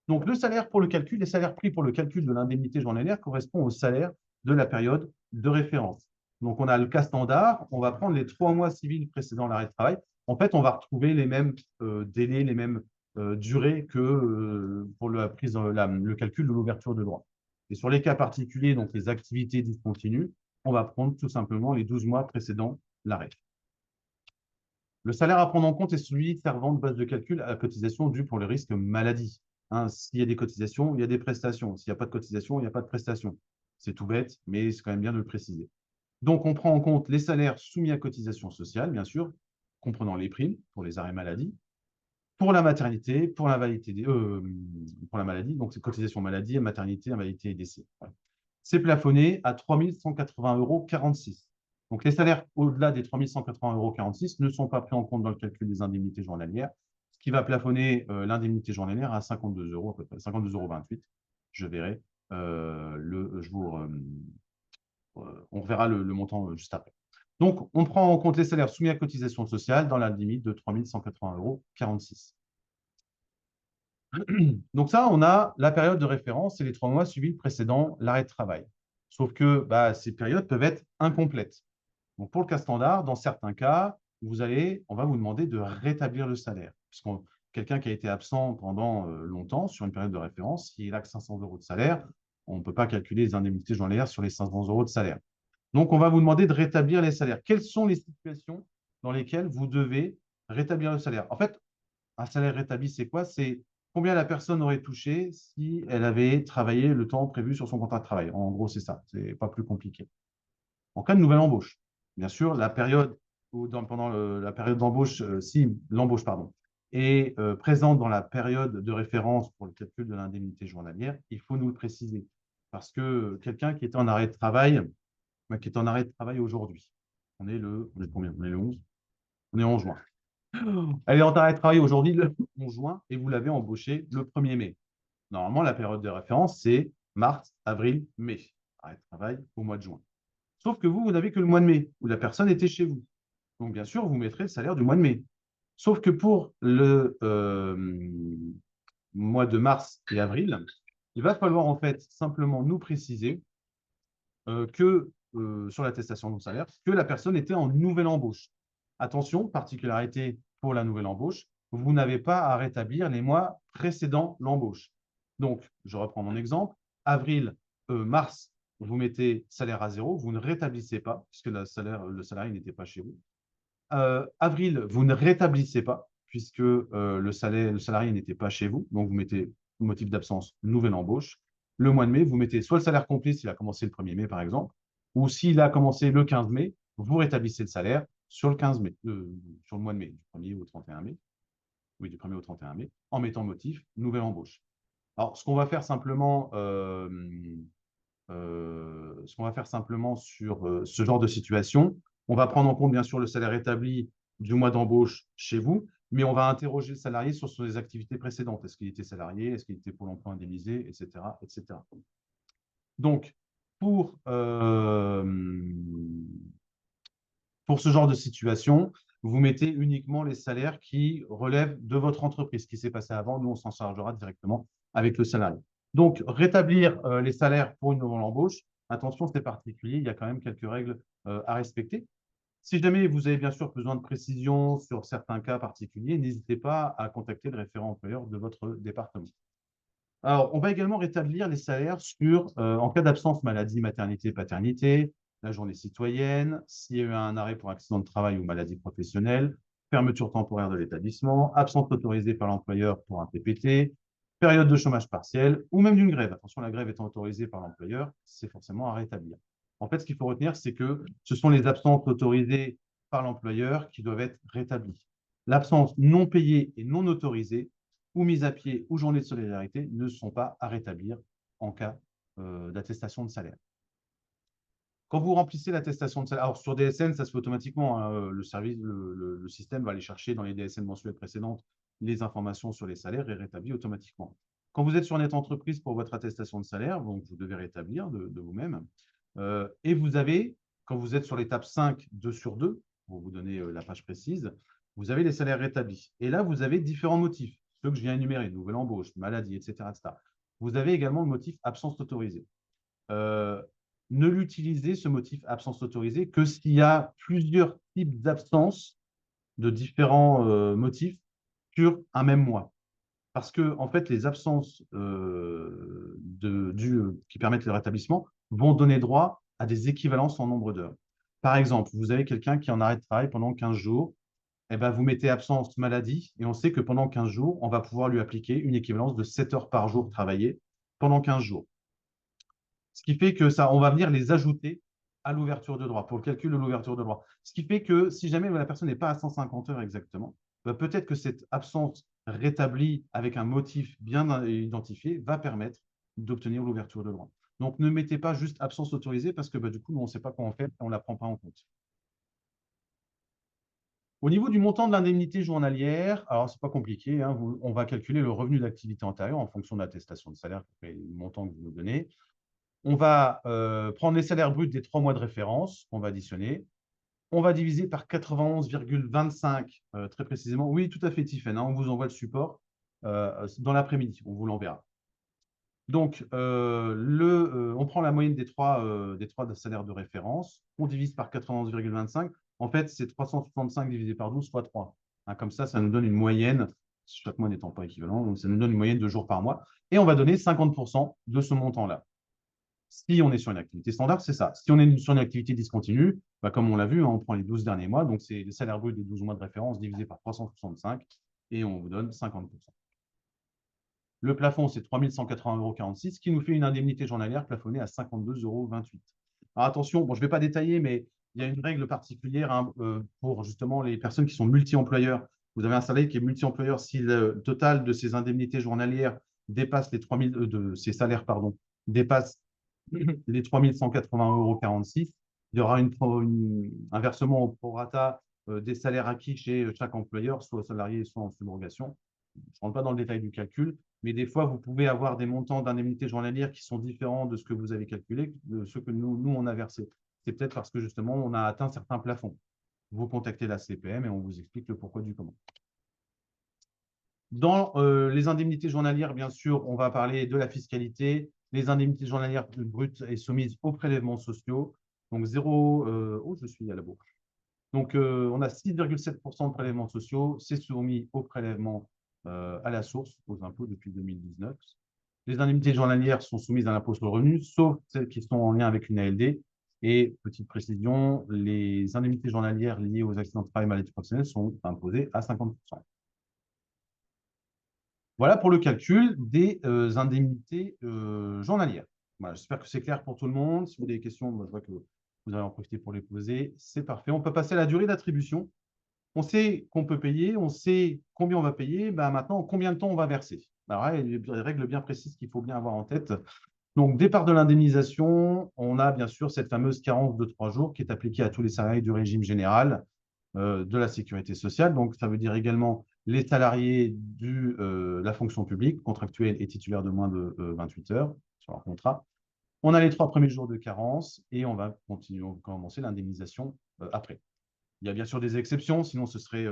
Donc, le salaire pour le calcul, les salaires pris pour le calcul de l'indemnité journalière correspond au salaire de la période de référence. Donc, on a le cas standard. On va prendre les 3 mois civils précédant l'arrêt de travail. En fait, on va retrouver les mêmes délais, les mêmes durées que pour le calcul de l'ouverture de droit. Et sur les cas particuliers, donc les activités discontinues, on va prendre tout simplement les 12 mois précédant l'arrêt. Le salaire à prendre en compte est celui servant de base de calcul à la cotisation due pour le risque maladie. S'il y a des cotisations, il y a des prestations. S'il n'y a pas de cotisation, il n'y a pas de prestations. C'est tout bête, mais c'est quand même bien de le préciser. Donc, on prend en compte les salaires soumis à cotisation sociale, bien sûr, comprenant les primes pour les arrêts maladie, pour la maternité, pour la maladie, donc c'est cotisation maladie, maternité, invalidité et décès. Voilà. C'est plafonné à 3 180,46 euros. Donc, les salaires au-delà des 3 180,46 euros ne sont pas pris en compte dans le calcul des indemnités journalières, ce qui va plafonner l'indemnité journalière à 52 euros à peu près, 52,28 euros. Je verrai, on verra le montant juste après. Donc, on prend en compte les salaires soumis à cotisation sociale dans la limite de 3 180,46 euros. Donc ça, on a la période de référence et les 3 mois suivis précédant l'arrêt de travail. Sauf que ces périodes peuvent être incomplètes. Donc pour le cas standard, dans certains cas, on va vous demander de rétablir le salaire. Parce que quelqu'un qui a été absent pendant longtemps sur une période de référence, s'il a que 500 euros de salaire, on ne peut pas calculer les indemnités journalières sur les 500 euros de salaire. Donc on va vous demander de rétablir les salaires. Quelles sont les situations dans lesquelles vous devez rétablir le salaire? En fait, un salaire rétabli, c'est quoi? C'est combien la personne aurait touché si elle avait travaillé le temps prévu sur son contrat de travail. En gros, c'est ça. Ce n'est pas plus compliqué. En cas de nouvelle embauche, bien sûr, la période pendant la période d'embauche, si l'embauche est présente dans la période de référence pour le calcul de l'indemnité journalière, il faut nous le préciser. Parce que quelqu'un qui est en arrêt de travail, aujourd'hui, on est le 11, on est 11 juin. Elle est en arrêt de travail aujourd'hui le 11 juin et vous l'avez embauché le 1er mai. Normalement, la période de référence, c'est mars, avril, mai. Arrêt de travail au mois de juin. Sauf que vous n'avez que le mois de mai, où la personne était chez vous. Donc, bien sûr, vous mettrez le salaire du mois de mai. Sauf que pour le mois de mars et avril, il va falloir en fait simplement nous préciser que sur l'attestation de salaire, que la personne était en nouvelle embauche. Attention, particularité pour la nouvelle embauche, vous n'avez pas à rétablir les mois précédant l'embauche. Donc, je reprends mon exemple. Mars, vous mettez salaire à 0, vous ne rétablissez pas, puisque le salarié n'était pas chez vous. Avril, vous ne rétablissez pas, puisque le salarié n'était pas chez vous, donc vous mettez motif d'absence, nouvelle embauche. Le mois de mai, vous mettez soit le salaire complet s'il a commencé le 1er mai, par exemple, ou s'il a commencé le 15 mai, vous rétablissez le salaire, sur le 15 mai, sur le mois de mai, du 1er au 31 mai, oui, du 1er au 31 mai, en mettant motif nouvelle embauche. Alors, ce qu'on va faire simplement sur ce genre de situation, on va prendre en compte bien sûr le salaire établi du mois d'embauche chez vous, mais on va interroger le salarié sur ses activités précédentes. Est-ce qu'il était salarié? Est-ce qu'il était Pôle emploi indemnisé, etc., etc. Donc, pour ce genre de situation, vous mettez uniquement les salaires qui relèvent de votre entreprise. Ce qui s'est passé avant, nous, on s'en chargera directement avec le salarié. Donc, rétablir les salaires pour une nouvelle embauche, attention, c'est particulier, il y a quand même quelques règles à respecter. Si jamais vous avez bien sûr besoin de précision sur certains cas particuliers, n'hésitez pas à contacter le référent employeur de votre département. Alors, on va également rétablir les salaires en cas d'absence maladie, maternité, paternité, la journée citoyenne, s'il y a eu un arrêt pour accident de travail ou maladie professionnelle, fermeture temporaire de l'établissement, absence autorisée par l'employeur pour un PPT, période de chômage partiel ou même d'une grève. Attention, la grève étant autorisée par l'employeur, c'est forcément à rétablir. En fait, ce qu'il faut retenir, c'est que ce sont les absences autorisées par l'employeur qui doivent être rétablies. L'absence non payée et non autorisée ou mise à pied ou journée de solidarité ne sont pas à rétablir en cas d'attestation de salaire. Quand vous remplissez l'attestation de salaire, alors sur DSN, ça se fait automatiquement, hein, le système va aller chercher dans les DSN mensuelles précédentes les informations sur les salaires et rétablit automatiquement. Quand vous êtes sur Net Entreprise pour votre attestation de salaire, donc vous devez rétablir de vous-même. Et vous avez, quand vous êtes sur l'étape 5, 2 sur 2, pour vous donner la page précise, vous avez les salaires rétablis. Et là, vous avez différents motifs, ceux que je viens énumérer, nouvelle embauche, maladie, etc., etc. Vous avez également le motif absence autorisée. Ne l'utilisez, ce motif absence autorisée, que s'il y a plusieurs types d'absences de différents motifs sur un même mois. Parce que, en fait, les absences qui permettent le rétablissement vont donner droit à des équivalences en nombre d'heures. Par exemple, vous avez quelqu'un qui est en arrêt de travail pendant 15 jours, eh ben, vous mettez absence maladie, et on sait que pendant 15 jours, on va pouvoir lui appliquer une équivalence de 7 heures par jour travaillées pendant 15 jours. Ce qui fait que ça, on va venir les ajouter à l'ouverture de droit, pour le calcul de l'ouverture de droit. Ce qui fait que si jamais la personne n'est pas à 150 heures exactement, bah, peut-être que cette absence rétablie avec un motif bien identifié va permettre d'obtenir l'ouverture de droit. Donc, ne mettez pas juste absence autorisée parce que bah, du coup, nous, on ne sait pas quoi en faire et on ne la prend pas en compte. Au niveau du montant de l'indemnité journalière, alors ce n'est pas compliqué, hein, on va calculer le revenu d'activité antérieure en fonction de l'attestation de salaire, le montant que vous nous donnez. On va prendre les salaires bruts des 3 mois de référence qu'on va additionner. On va diviser par 91,25 très précisément. Oui, tout à fait, Tiffen, hein, on vous envoie le support dans l'après-midi, on vous l'enverra. Donc, on prend la moyenne des trois salaires de référence, on divise par 91,25. En fait, c'est 365 divisé par 12 fois 3. Hein, comme ça nous donne une moyenne, chaque mois n'étant pas équivalent, donc ça nous donne une moyenne de jours par mois. Et on va donner 50% de ce montant-là. Si on est sur une activité standard, c'est ça. Si on est sur une activité discontinue, bah, comme on l'a vu, hein, on prend les 12 derniers mois, donc c'est le salaire brut des 12 mois de référence divisé par 365 et on vous donne 50%. Le plafond, c'est 3 180,46 €, ce qui nous fait une indemnité journalière plafonnée à 52,28 €. Alors attention, bon, je ne vais pas détailler, mais il y a une règle particulière hein, pour justement les personnes qui sont multi-employeurs. Vous avez un salarié qui est multi-employeur. Si le total de ses indemnités journalières dépasse les 3 000, de ses salaires, pardon, dépasse les 3 180,46 €, il y aura un versement au prorata des salaires acquis chez chaque employeur, soit au salarié, soit en subrogation. Je ne rentre pas dans le détail du calcul, mais des fois, vous pouvez avoir des montants d'indemnités journalières qui sont différents de ce que vous avez calculé, de ce que nous on a versé. C'est peut-être parce que justement, on a atteint certains plafonds. Vous contactez la CPM et on vous explique le pourquoi du comment. Dans les indemnités journalières, bien sûr, on va parler de la fiscalité. Les indemnités journalières brutes et soumises aux prélèvements sociaux. Donc, je suis à la bourre. Donc, on a 6,7% de prélèvements sociaux. C'est soumis aux prélèvements à la source, aux impôts depuis 2019. Les indemnités journalières sont soumises à l'impôt sur le revenu, sauf celles qui sont en lien avec une ALD. Et petite précision, les indemnités journalières liées aux accidents de travail et maladies professionnelles sont imposées à 50%. Voilà pour le calcul des indemnités journalières. Voilà, j'espère que c'est clair pour tout le monde. Si vous avez des questions, je vois que Vous allez en profiter pour les poser. C'est parfait. On peut passer à la durée d'attribution. On sait qu'on peut payer, on sait combien on va payer. Ben, maintenant, combien de temps on va verser. Alors, là, il y a des règles bien précises qu'il faut bien avoir en tête. Donc, départ de l'indemnisation, on a bien sûr cette fameuse carence de 3 jours qui est appliquée à tous les salariés du régime général de la sécurité sociale. Donc, ça veut dire également les salariés de la fonction publique, contractuels et titulaires de moins de 28 heures sur leur contrat. On a les 3 premiers jours de carence et on va commencer l'indemnisation après. Il y a bien sûr des exceptions, sinon ce serait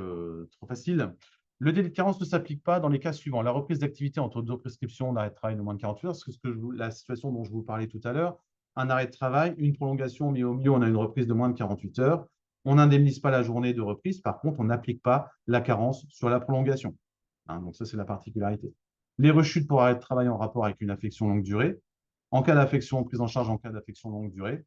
trop facile. Le délai de carence ne s'applique pas dans les cas suivants. La reprise d'activité entre deux prescriptions d'arrêt de travail de moins de 48 heures, c'est la situation dont je vous parlais tout à l'heure. Un arrêt de travail, une prolongation, mais au milieu, on a une reprise de moins de 48 heures. On n'indemnise pas la journée de reprise. Par contre, on n'applique pas la carence sur la prolongation. Hein, donc ça, c'est la particularité. Les rechutes pour arrêt de travail en rapport avec une affection longue durée. En cas d'affection, prise en charge en cas d'affection longue durée.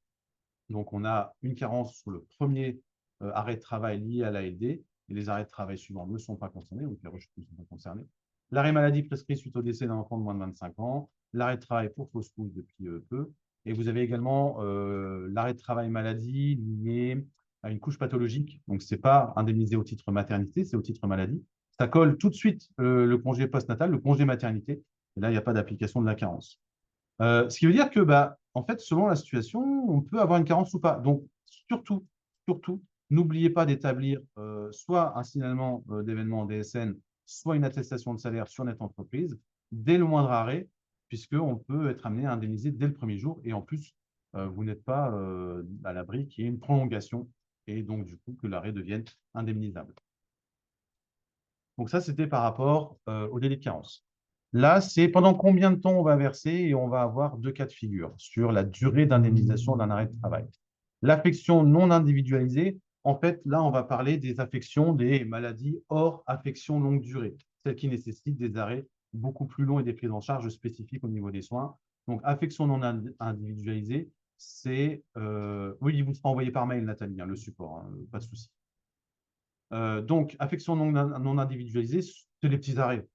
Donc, on a une carence sur le premier arrêt de travail lié à l'ALD et les arrêts de travail suivants ne sont pas concernés, donc les rechutes ne sont pas concernées. L'arrêt maladie prescrit suite au décès d'un enfant de moins de 25 ans, l'arrêt de travail pour fausse couche depuis peu, et vous avez également l'arrêt de travail maladie lié à une couche pathologique. Donc, ce n'est pas indemnisé au titre maternité, c'est au titre maladie. Ça colle tout de suite le congé postnatal, le congé maternité, et là, il n'y a pas d'application de la carence. Ce qui veut dire que, bah, en fait, selon la situation, on peut avoir une carence ou pas. Donc, surtout, n'oubliez pas d'établir soit un signalement d'événement en DSN, soit une attestation de salaire sur Net Entreprise dès le moindre arrêt, puisqu'on peut être amené à indemniser dès le premier jour. Et en plus, vous n'êtes pas à l'abri qu'il y ait une prolongation et donc, du coup, que l'arrêt devienne indemnisable. Donc, ça, c'était par rapport au délai de carence. Là, c'est pendant combien de temps on va verser et on va avoir 2 cas de figure sur la durée d'indemnisation d'un arrêt de travail. L'affection non individualisée, en fait, là, on va parler des affections, des maladies hors affection longue durée, celles qui nécessitent des arrêts beaucoup plus longs et des prises en charge spécifiques au niveau des soins. Donc, affection non individualisée, c'est… oui, il vous sera envoyé par mail, Nathalie, hein, le support, hein, pas de souci. Donc, affection non individualisée, c'est les petits arrêts.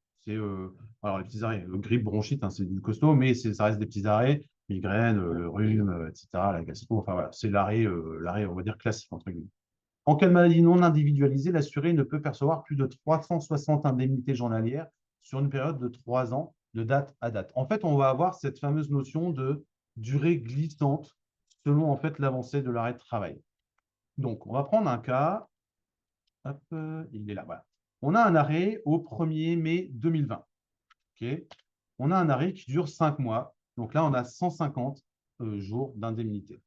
Alors, les petits arrêts, le grippe, bronchite, hein, c'est du costaud, mais ça reste des petits arrêts, migraine, le rhume, etc., la gastro, enfin voilà, c'est l'arrêt, on va dire, classique, entre guillemets. En cas de maladie non individualisée, l'assuré ne peut percevoir plus de 360 indemnités journalières sur une période de 3 ans, de date à date. En fait, on va avoir cette fameuse notion de durée glissante selon en fait l'avancée de l'arrêt de travail. Donc, on va prendre un cas. Hop, il est là, voilà. On a un arrêt au 1er mai 2020. Okay. On a un arrêt qui dure 5 mois. Donc là, on a 150 jours d'indemnité.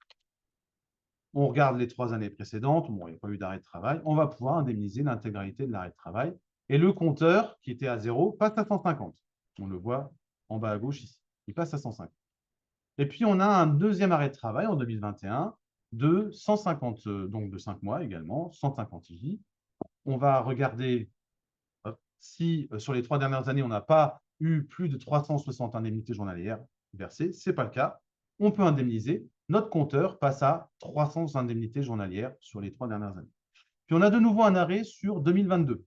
On regarde les 3 années précédentes. Bon, il n'y a pas eu d'arrêt de travail. On va pouvoir indemniser l'intégralité de l'arrêt de travail. Et le compteur, qui était à 0, passe à 150. On le voit en bas à gauche ici. Il passe à 150. Et puis, on a un deuxième arrêt de travail en 2021 de 150, donc de 5 mois également, 150 ici. On va regarder si sur les 3 dernières années, on n'a pas eu plus de 360 indemnités journalières versées. Ce n'est pas le cas. On peut indemniser. Notre compteur passe à 300 indemnités journalières sur les 3 dernières années. Puis on a de nouveau un arrêt sur 2022.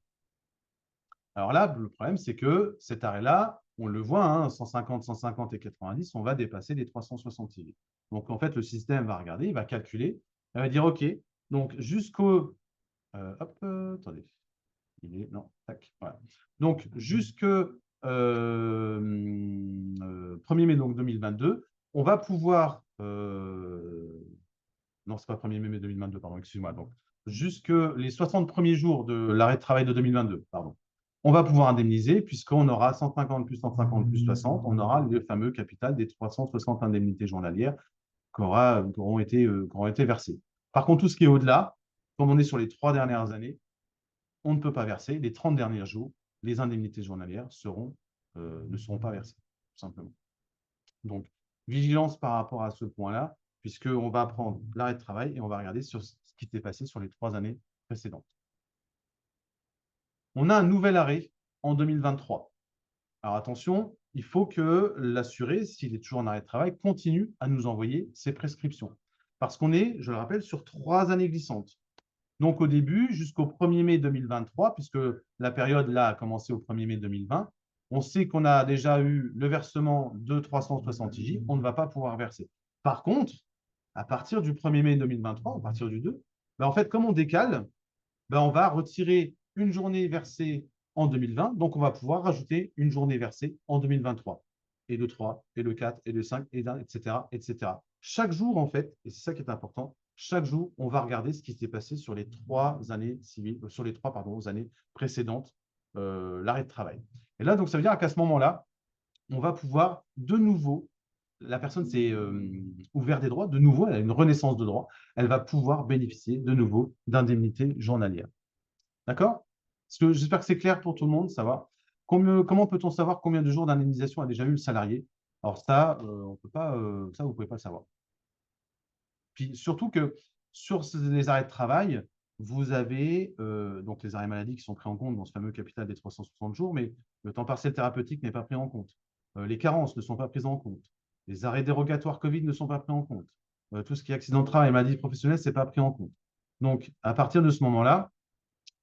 Alors là, le problème, c'est que cet arrêt-là, on le voit, hein, 150, 150 et 90, on va dépasser les 360 IV. Donc, en fait, le système va regarder, il va calculer, il va dire, OK, donc jusqu'au… attendez. Non, tac, voilà. Donc, jusque 1er mai donc 2022, on va pouvoir… non, ce n'est pas 1er mai 2022, pardon, excuse-moi. Donc, jusque les 60 premiers jours de l'arrêt de travail de 2022, pardon. On va pouvoir indemniser, puisqu'on aura 150 plus 150 plus 60, on aura le fameux capital des 360 indemnités journalières qui auront été versées. Par contre, tout ce qui est au-delà, comme on est sur les 3 dernières années, on ne peut pas verser. Les 30 derniers jours, les indemnités journalières ne seront pas versées, tout simplement. Donc, vigilance par rapport à ce point-là, puisqu'on va prendre l'arrêt de travail et on va regarder sur ce qui s'est passé sur les 3 années précédentes. On a un nouvel arrêt en 2023. Alors attention, il faut que l'assuré, s'il est toujours en arrêt de travail, continue à nous envoyer ses prescriptions. Parce qu'on est, je le rappelle, sur 3 années glissantes. Donc, au début, jusqu'au 1er mai 2023, puisque la période là a commencé au 1er mai 2020, on sait qu'on a déjà eu le versement de 360 IJ, on ne va pas pouvoir verser. Par contre, à partir du 1er mai 2023, à partir du 2, ben, en fait, comme on décale, ben, on va retirer une journée versée en 2020, donc on va pouvoir rajouter une journée versée en 2023, et le 3, et le 4, et le 5, et etc., etc. Chaque jour, en fait, et c'est ça qui est important, chaque jour, on va regarder ce qui s'est passé sur les 3 années civiles, sur les 3 pardon, années précédentes, l'arrêt de travail. Et là, donc, ça veut dire qu'à ce moment-là, on va pouvoir de nouveau, la personne s'est ouvert des droits, de nouveau, elle a une renaissance de droits, elle va pouvoir bénéficier de nouveau d'indemnités journalières. D'accord? J'espère que c'est clair pour tout le monde, ça va. Comment peut-on savoir combien de jours d'indemnisation a déjà eu le salarié? Alors ça, on peut pas, ça, vous ne pouvez pas le savoir. Puis surtout que sur les arrêts de travail, vous avez donc les arrêts maladie qui sont pris en compte dans ce fameux capital des 360 jours, mais le temps partiel thérapeutique n'est pas pris en compte. Les carences ne sont pas prises en compte. Les arrêts dérogatoires Covid ne sont pas pris en compte. Tout ce qui est accident de travail et maladie professionnelle, ce n'est pas pris en compte. Donc, à partir de ce moment-là,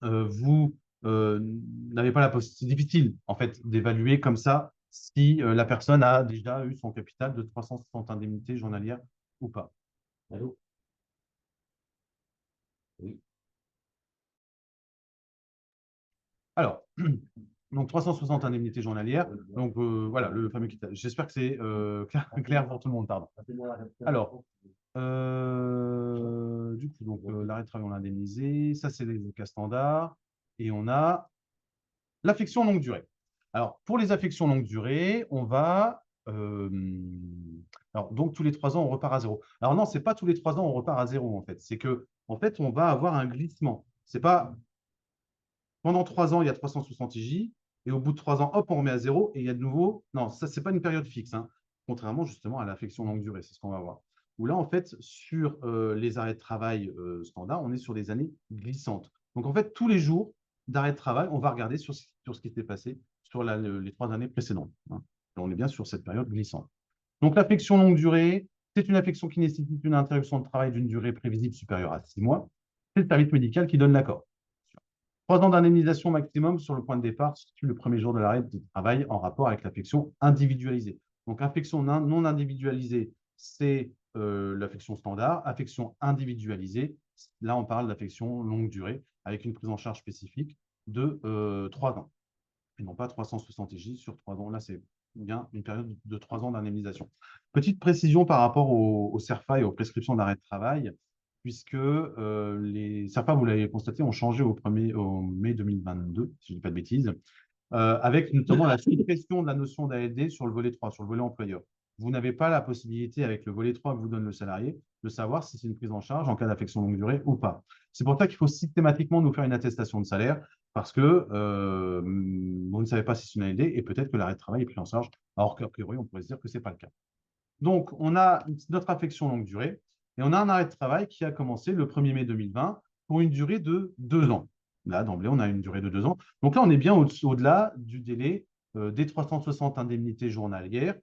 vous n'avez pas la possibilité, c'est difficile en fait d'évaluer comme ça si la personne a déjà eu son capital de 360 indemnités journalières ou pas. Allô. Oui. Alors, donc 360 indemnités journalières. Donc voilà, le fameux capital. J'espère que c'est clair pour tout le monde, pardon. Alors, du coup, donc l'arrêt de travail, on l'a indemnisé. Ça, c'est les cas standards. Et on a l'affection longue durée. Alors, pour les affections longue durée, on va. Alors, donc, tous les 3 ans, on repart à zéro. Alors, non, ce n'est pas tous les 3 ans, on repart à zéro, en fait. C'est que, en fait, on va avoir un glissement. C'est pas pendant 3 ans, il y a 360 IJ, et au bout de 3 ans, hop, on remet à zéro, et il y a de nouveau. Non, ça, ce n'est pas une période fixe, hein, contrairement justement à l'affection longue durée. C'est ce qu'on va voir. Où là, en fait, sur les arrêts de travail standards, on est sur des années glissantes. Donc, en fait, tous les jours d'arrêt de travail, on va regarder sur ce qui s'est passé sur les 3 années précédentes, hein. On est bien sur cette période glissante. Donc, l'affection longue durée, c'est une affection qui nécessite une interruption de travail d'une durée prévisible supérieure à 6 mois. C'est le service médical qui donne l'accord. 3 ans d'indemnisation maximum sur le point de départ situe le premier jour de l'arrêt de travail en rapport avec l'affection individualisée. Donc, affection non individualisée, c'est l'affection standard. Affection individualisée, là, on parle d'affection longue durée avec une prise en charge spécifique de 3 ans. Et non pas 360 EJ sur 3 ans. Là, c'est bien une période de 3 ans d'indemnisation. Petite précision par rapport au CERFA et aux prescriptions d'arrêt de travail, puisque les CERFA, vous l'avez constaté, ont changé au mai 2022, si je ne dis pas de bêtises, avec notamment la suppression de la notion d'ALD sur le volet 3, sur le volet employeur. Vous n'avez pas la possibilité, avec le volet 3 que vous donne le salarié, de savoir si c'est une prise en charge en cas d'affection longue durée ou pas. C'est pour ça qu'il faut systématiquement nous faire une attestation de salaire, parce que vous ne savez pas si c'est une ALD et peut-être que l'arrêt de travail est pris en charge, alors qu'a priori, on pourrait se dire que ce n'est pas le cas. Donc, on a notre affection longue durée et on a un arrêt de travail qui a commencé le 1er mai 2020 pour une durée de 2 ans. Là, d'emblée, on a une durée de 2 ans. Donc là, on est bien au-delà du délai des 360 indemnités journalières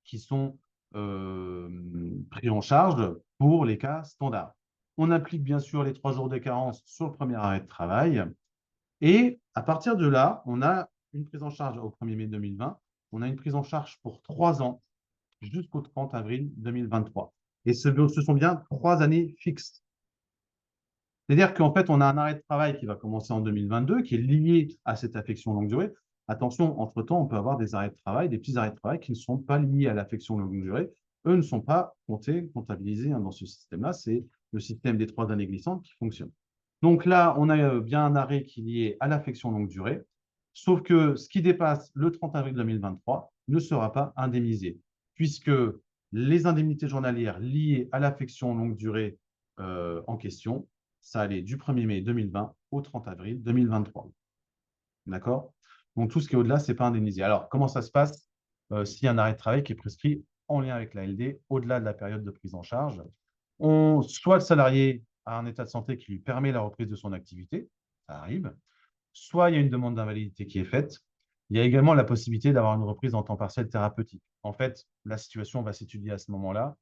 qui sont pris en charge pour les cas standards. On applique bien sûr les 3 jours de carence sur le premier arrêt de travail. Et à partir de là, on a une prise en charge au 1er mai 2020. On a une prise en charge pour 3 ans jusqu'au 30 avril 2023. Et ce sont bien 3 années fixes. C'est-à-dire qu'en fait, on a un arrêt de travail qui va commencer en 2022, qui est lié à cette affection longue durée. Attention, entre-temps, on peut avoir des arrêts de travail, des petits arrêts de travail qui ne sont pas liés à l'affection longue durée. Eux ne sont pas comptabilisés dans ce système-là. C'est le système des 3 années glissantes qui fonctionne. Donc là, on a bien un arrêt qui est lié à l'affection longue durée, sauf que ce qui dépasse le 30 avril 2023 ne sera pas indemnisé, puisque les indemnités journalières liées à l'affection longue durée en question, ça allait du 1er mai 2020 au 30 avril 2023. D'accord? Donc, tout ce qui est au-delà, ce n'est pas indemnisé. Alors, comment ça se passe s'il y a un arrêt de travail qui est prescrit en lien avec l'ALD au-delà de la période de prise en charge? Soit le salarié a un état de santé qui lui permet la reprise de son activité, ça arrive, soit il y a une demande d'invalidité qui est faite. Il y a également la possibilité d'avoir une reprise en temps partiel thérapeutique. En fait, la situation va s'étudier à ce moment-là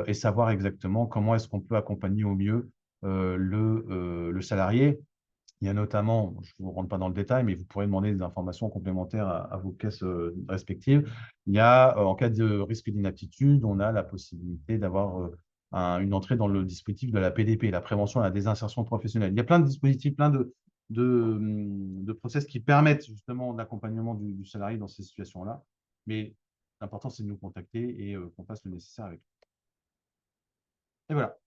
et savoir exactement comment est-ce qu'on peut accompagner au mieux le salarié. Il y a notamment, je ne vous rentre pas dans le détail, mais vous pourrez demander des informations complémentaires à vos caisses respectives. Il y a, en cas de risque d'inaptitude, on a la possibilité d'avoir une entrée dans le dispositif de la PDP, la prévention et la désinsertion professionnelle. Il y a plein de dispositifs, de process qui permettent justement l'accompagnement du salarié dans ces situations-là. Mais l'important, c'est de nous contacter et qu'on fasse le nécessaire avec. Et voilà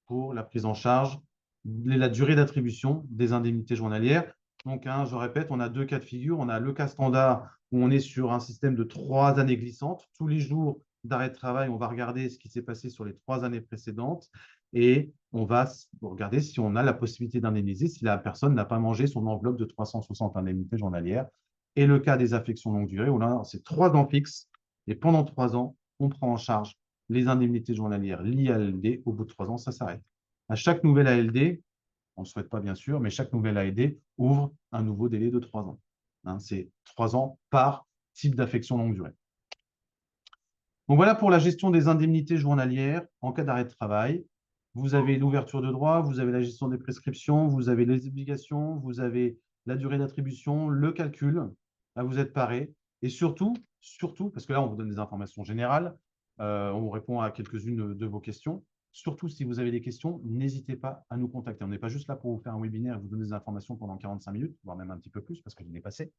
pour la prise en charge de la durée d'attribution des indemnités journalières. Donc, hein, je répète, on a deux cas de figure. On a le cas standard où on est sur un système de 3 années glissantes. Tous les jours d'arrêt de travail, on va regarder ce qui s'est passé sur les 3 années précédentes et on va regarder si on a la possibilité d'indemniser si la personne n'a pas mangé son enveloppe de 360 indemnités journalières. Et le cas des affections longue durée, où là, c'est 3 ans fixes et pendant 3 ans, on prend en charge les indemnités journalières liées à l'ALD. Au bout de 3 ans, ça s'arrête. À chaque nouvelle ALD, on ne le souhaite pas bien sûr, mais chaque nouvelle ALD ouvre un nouveau délai de 3 ans. Hein, c'est 3 ans par type d'affection longue durée. Donc voilà pour la gestion des indemnités journalières en cas d'arrêt de travail. Vous avez l'ouverture de droit, vous avez la gestion des prescriptions, vous avez les obligations, vous avez la durée d'attribution, le calcul. Là, vous êtes paré. Et surtout, parce que là, on vous donne des informations générales, on vous répond à quelques-unes de vos questions. Surtout, si vous avez des questions, n'hésitez pas à nous contacter. On n'est pas juste là pour vous faire un webinaire et vous donner des informations pendant 45 minutes, voire même un petit peu plus, parce que je l'ai passé.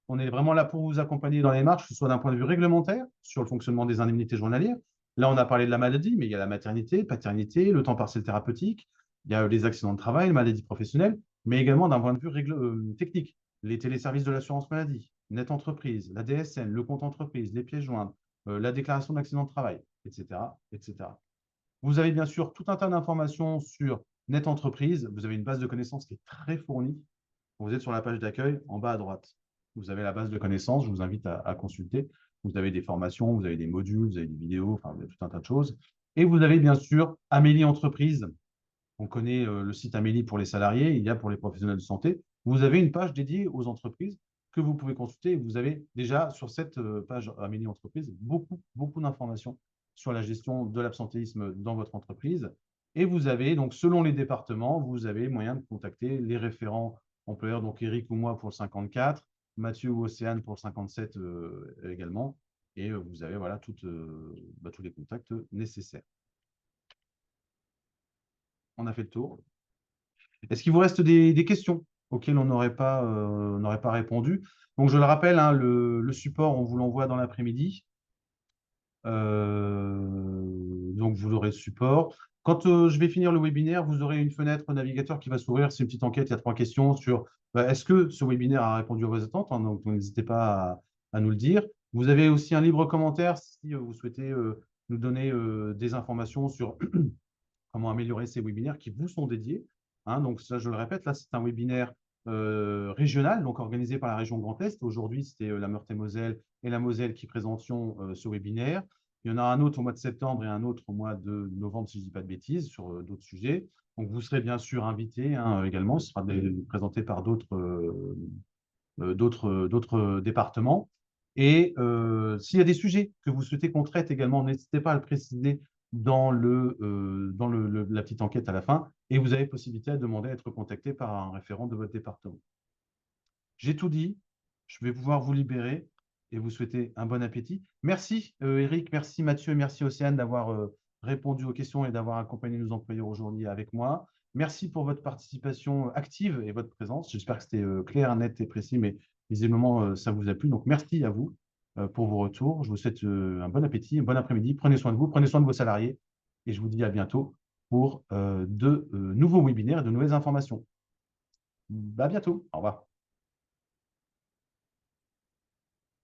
On est vraiment là pour vous accompagner dans les démarches, que ce soit d'un point de vue réglementaire, sur le fonctionnement des indemnités journalières. Là, on a parlé de la maladie, mais il y a la maternité, paternité, le temps partiel thérapeutique, il y a les accidents de travail, les maladies professionnelles, mais également d'un point de vue technique, les téléservices de l'assurance maladie, Net Entreprise, la DSN, le compte entreprise, les pièces jointes, la déclaration d'accident de travail, etc., etc. Vous avez bien sûr tout un tas d'informations sur Net Entreprise. Vous avez une base de connaissances qui est très fournie. Vous êtes sur la page d'accueil en bas à droite. Vous avez la base de connaissances, je vous invite à consulter. Vous avez des formations, vous avez des modules, vous avez des vidéos, enfin, vous avez tout un tas de choses. Et vous avez bien sûr Amélie Entreprise. On connaît le site Amélie pour les salariés, il y a pour les professionnels de santé. Vous avez une page dédiée aux entreprises que vous pouvez consulter. Vous avez déjà sur cette page Amélie Entreprise beaucoup d'informations sur la gestion de l'absentéisme dans votre entreprise. Et vous avez, donc, selon les départements, vous avez moyen de contacter les référents employeurs, donc Eric ou moi pour le 54, Mathieu ou Océane pour le 57 également. Et vous avez voilà, tous les contacts nécessaires. On a fait le tour. Est-ce qu'il vous reste des questions auxquelles on n'aurait pas répondu? Donc, je le rappelle, hein, le support, on vous l'envoie dans l'après-midi. Donc, vous aurez le support. Quand je vais finir le webinaire, vous aurez une fenêtre navigateur qui va s'ouvrir. C'est une petite enquête. Il y a 3 questions sur est-ce que ce webinaire a répondu à vos attentes, hein, donc, n'hésitez pas à nous le dire. Vous avez aussi un libre commentaire si vous souhaitez nous donner des informations sur comment améliorer ces webinaires qui vous sont dédiés. Hein, donc, ça, je le répète, là, c'est un webinaire régional, donc organisé par la région Grand Est. Aujourd'hui, c'était la Meurthe-et-Moselle et la Moselle qui présentions ce webinaire. Il y en a un autre au mois de septembre et un autre au mois de novembre, si je ne dis pas de bêtises, sur d'autres sujets. Donc, vous serez bien sûr invité hein, également. Ce sera présenté par d'autres départements. Et s'il y a des sujets que vous souhaitez qu'on traite également, n'hésitez pas à le préciser dans la petite enquête à la fin. Et vous avez possibilité à demander à être contacté par un référent de votre département. J'ai tout dit. Je vais pouvoir vous libérer et vous souhaiter un bon appétit. Merci Eric, merci Mathieu, merci Océane d'avoir répondu aux questions et d'avoir accompagné nos employeurs aujourd'hui avec moi. Merci pour votre participation active et votre présence. J'espère que c'était clair, net et précis, mais visiblement, ça vous a plu. Donc, merci à vous pour vos retours. Je vous souhaite un bon appétit, un bon après-midi. Prenez soin de vous, prenez soin de vos salariés et je vous dis à bientôt pour de nouveaux webinaires et de nouvelles informations. À bientôt. Au revoir.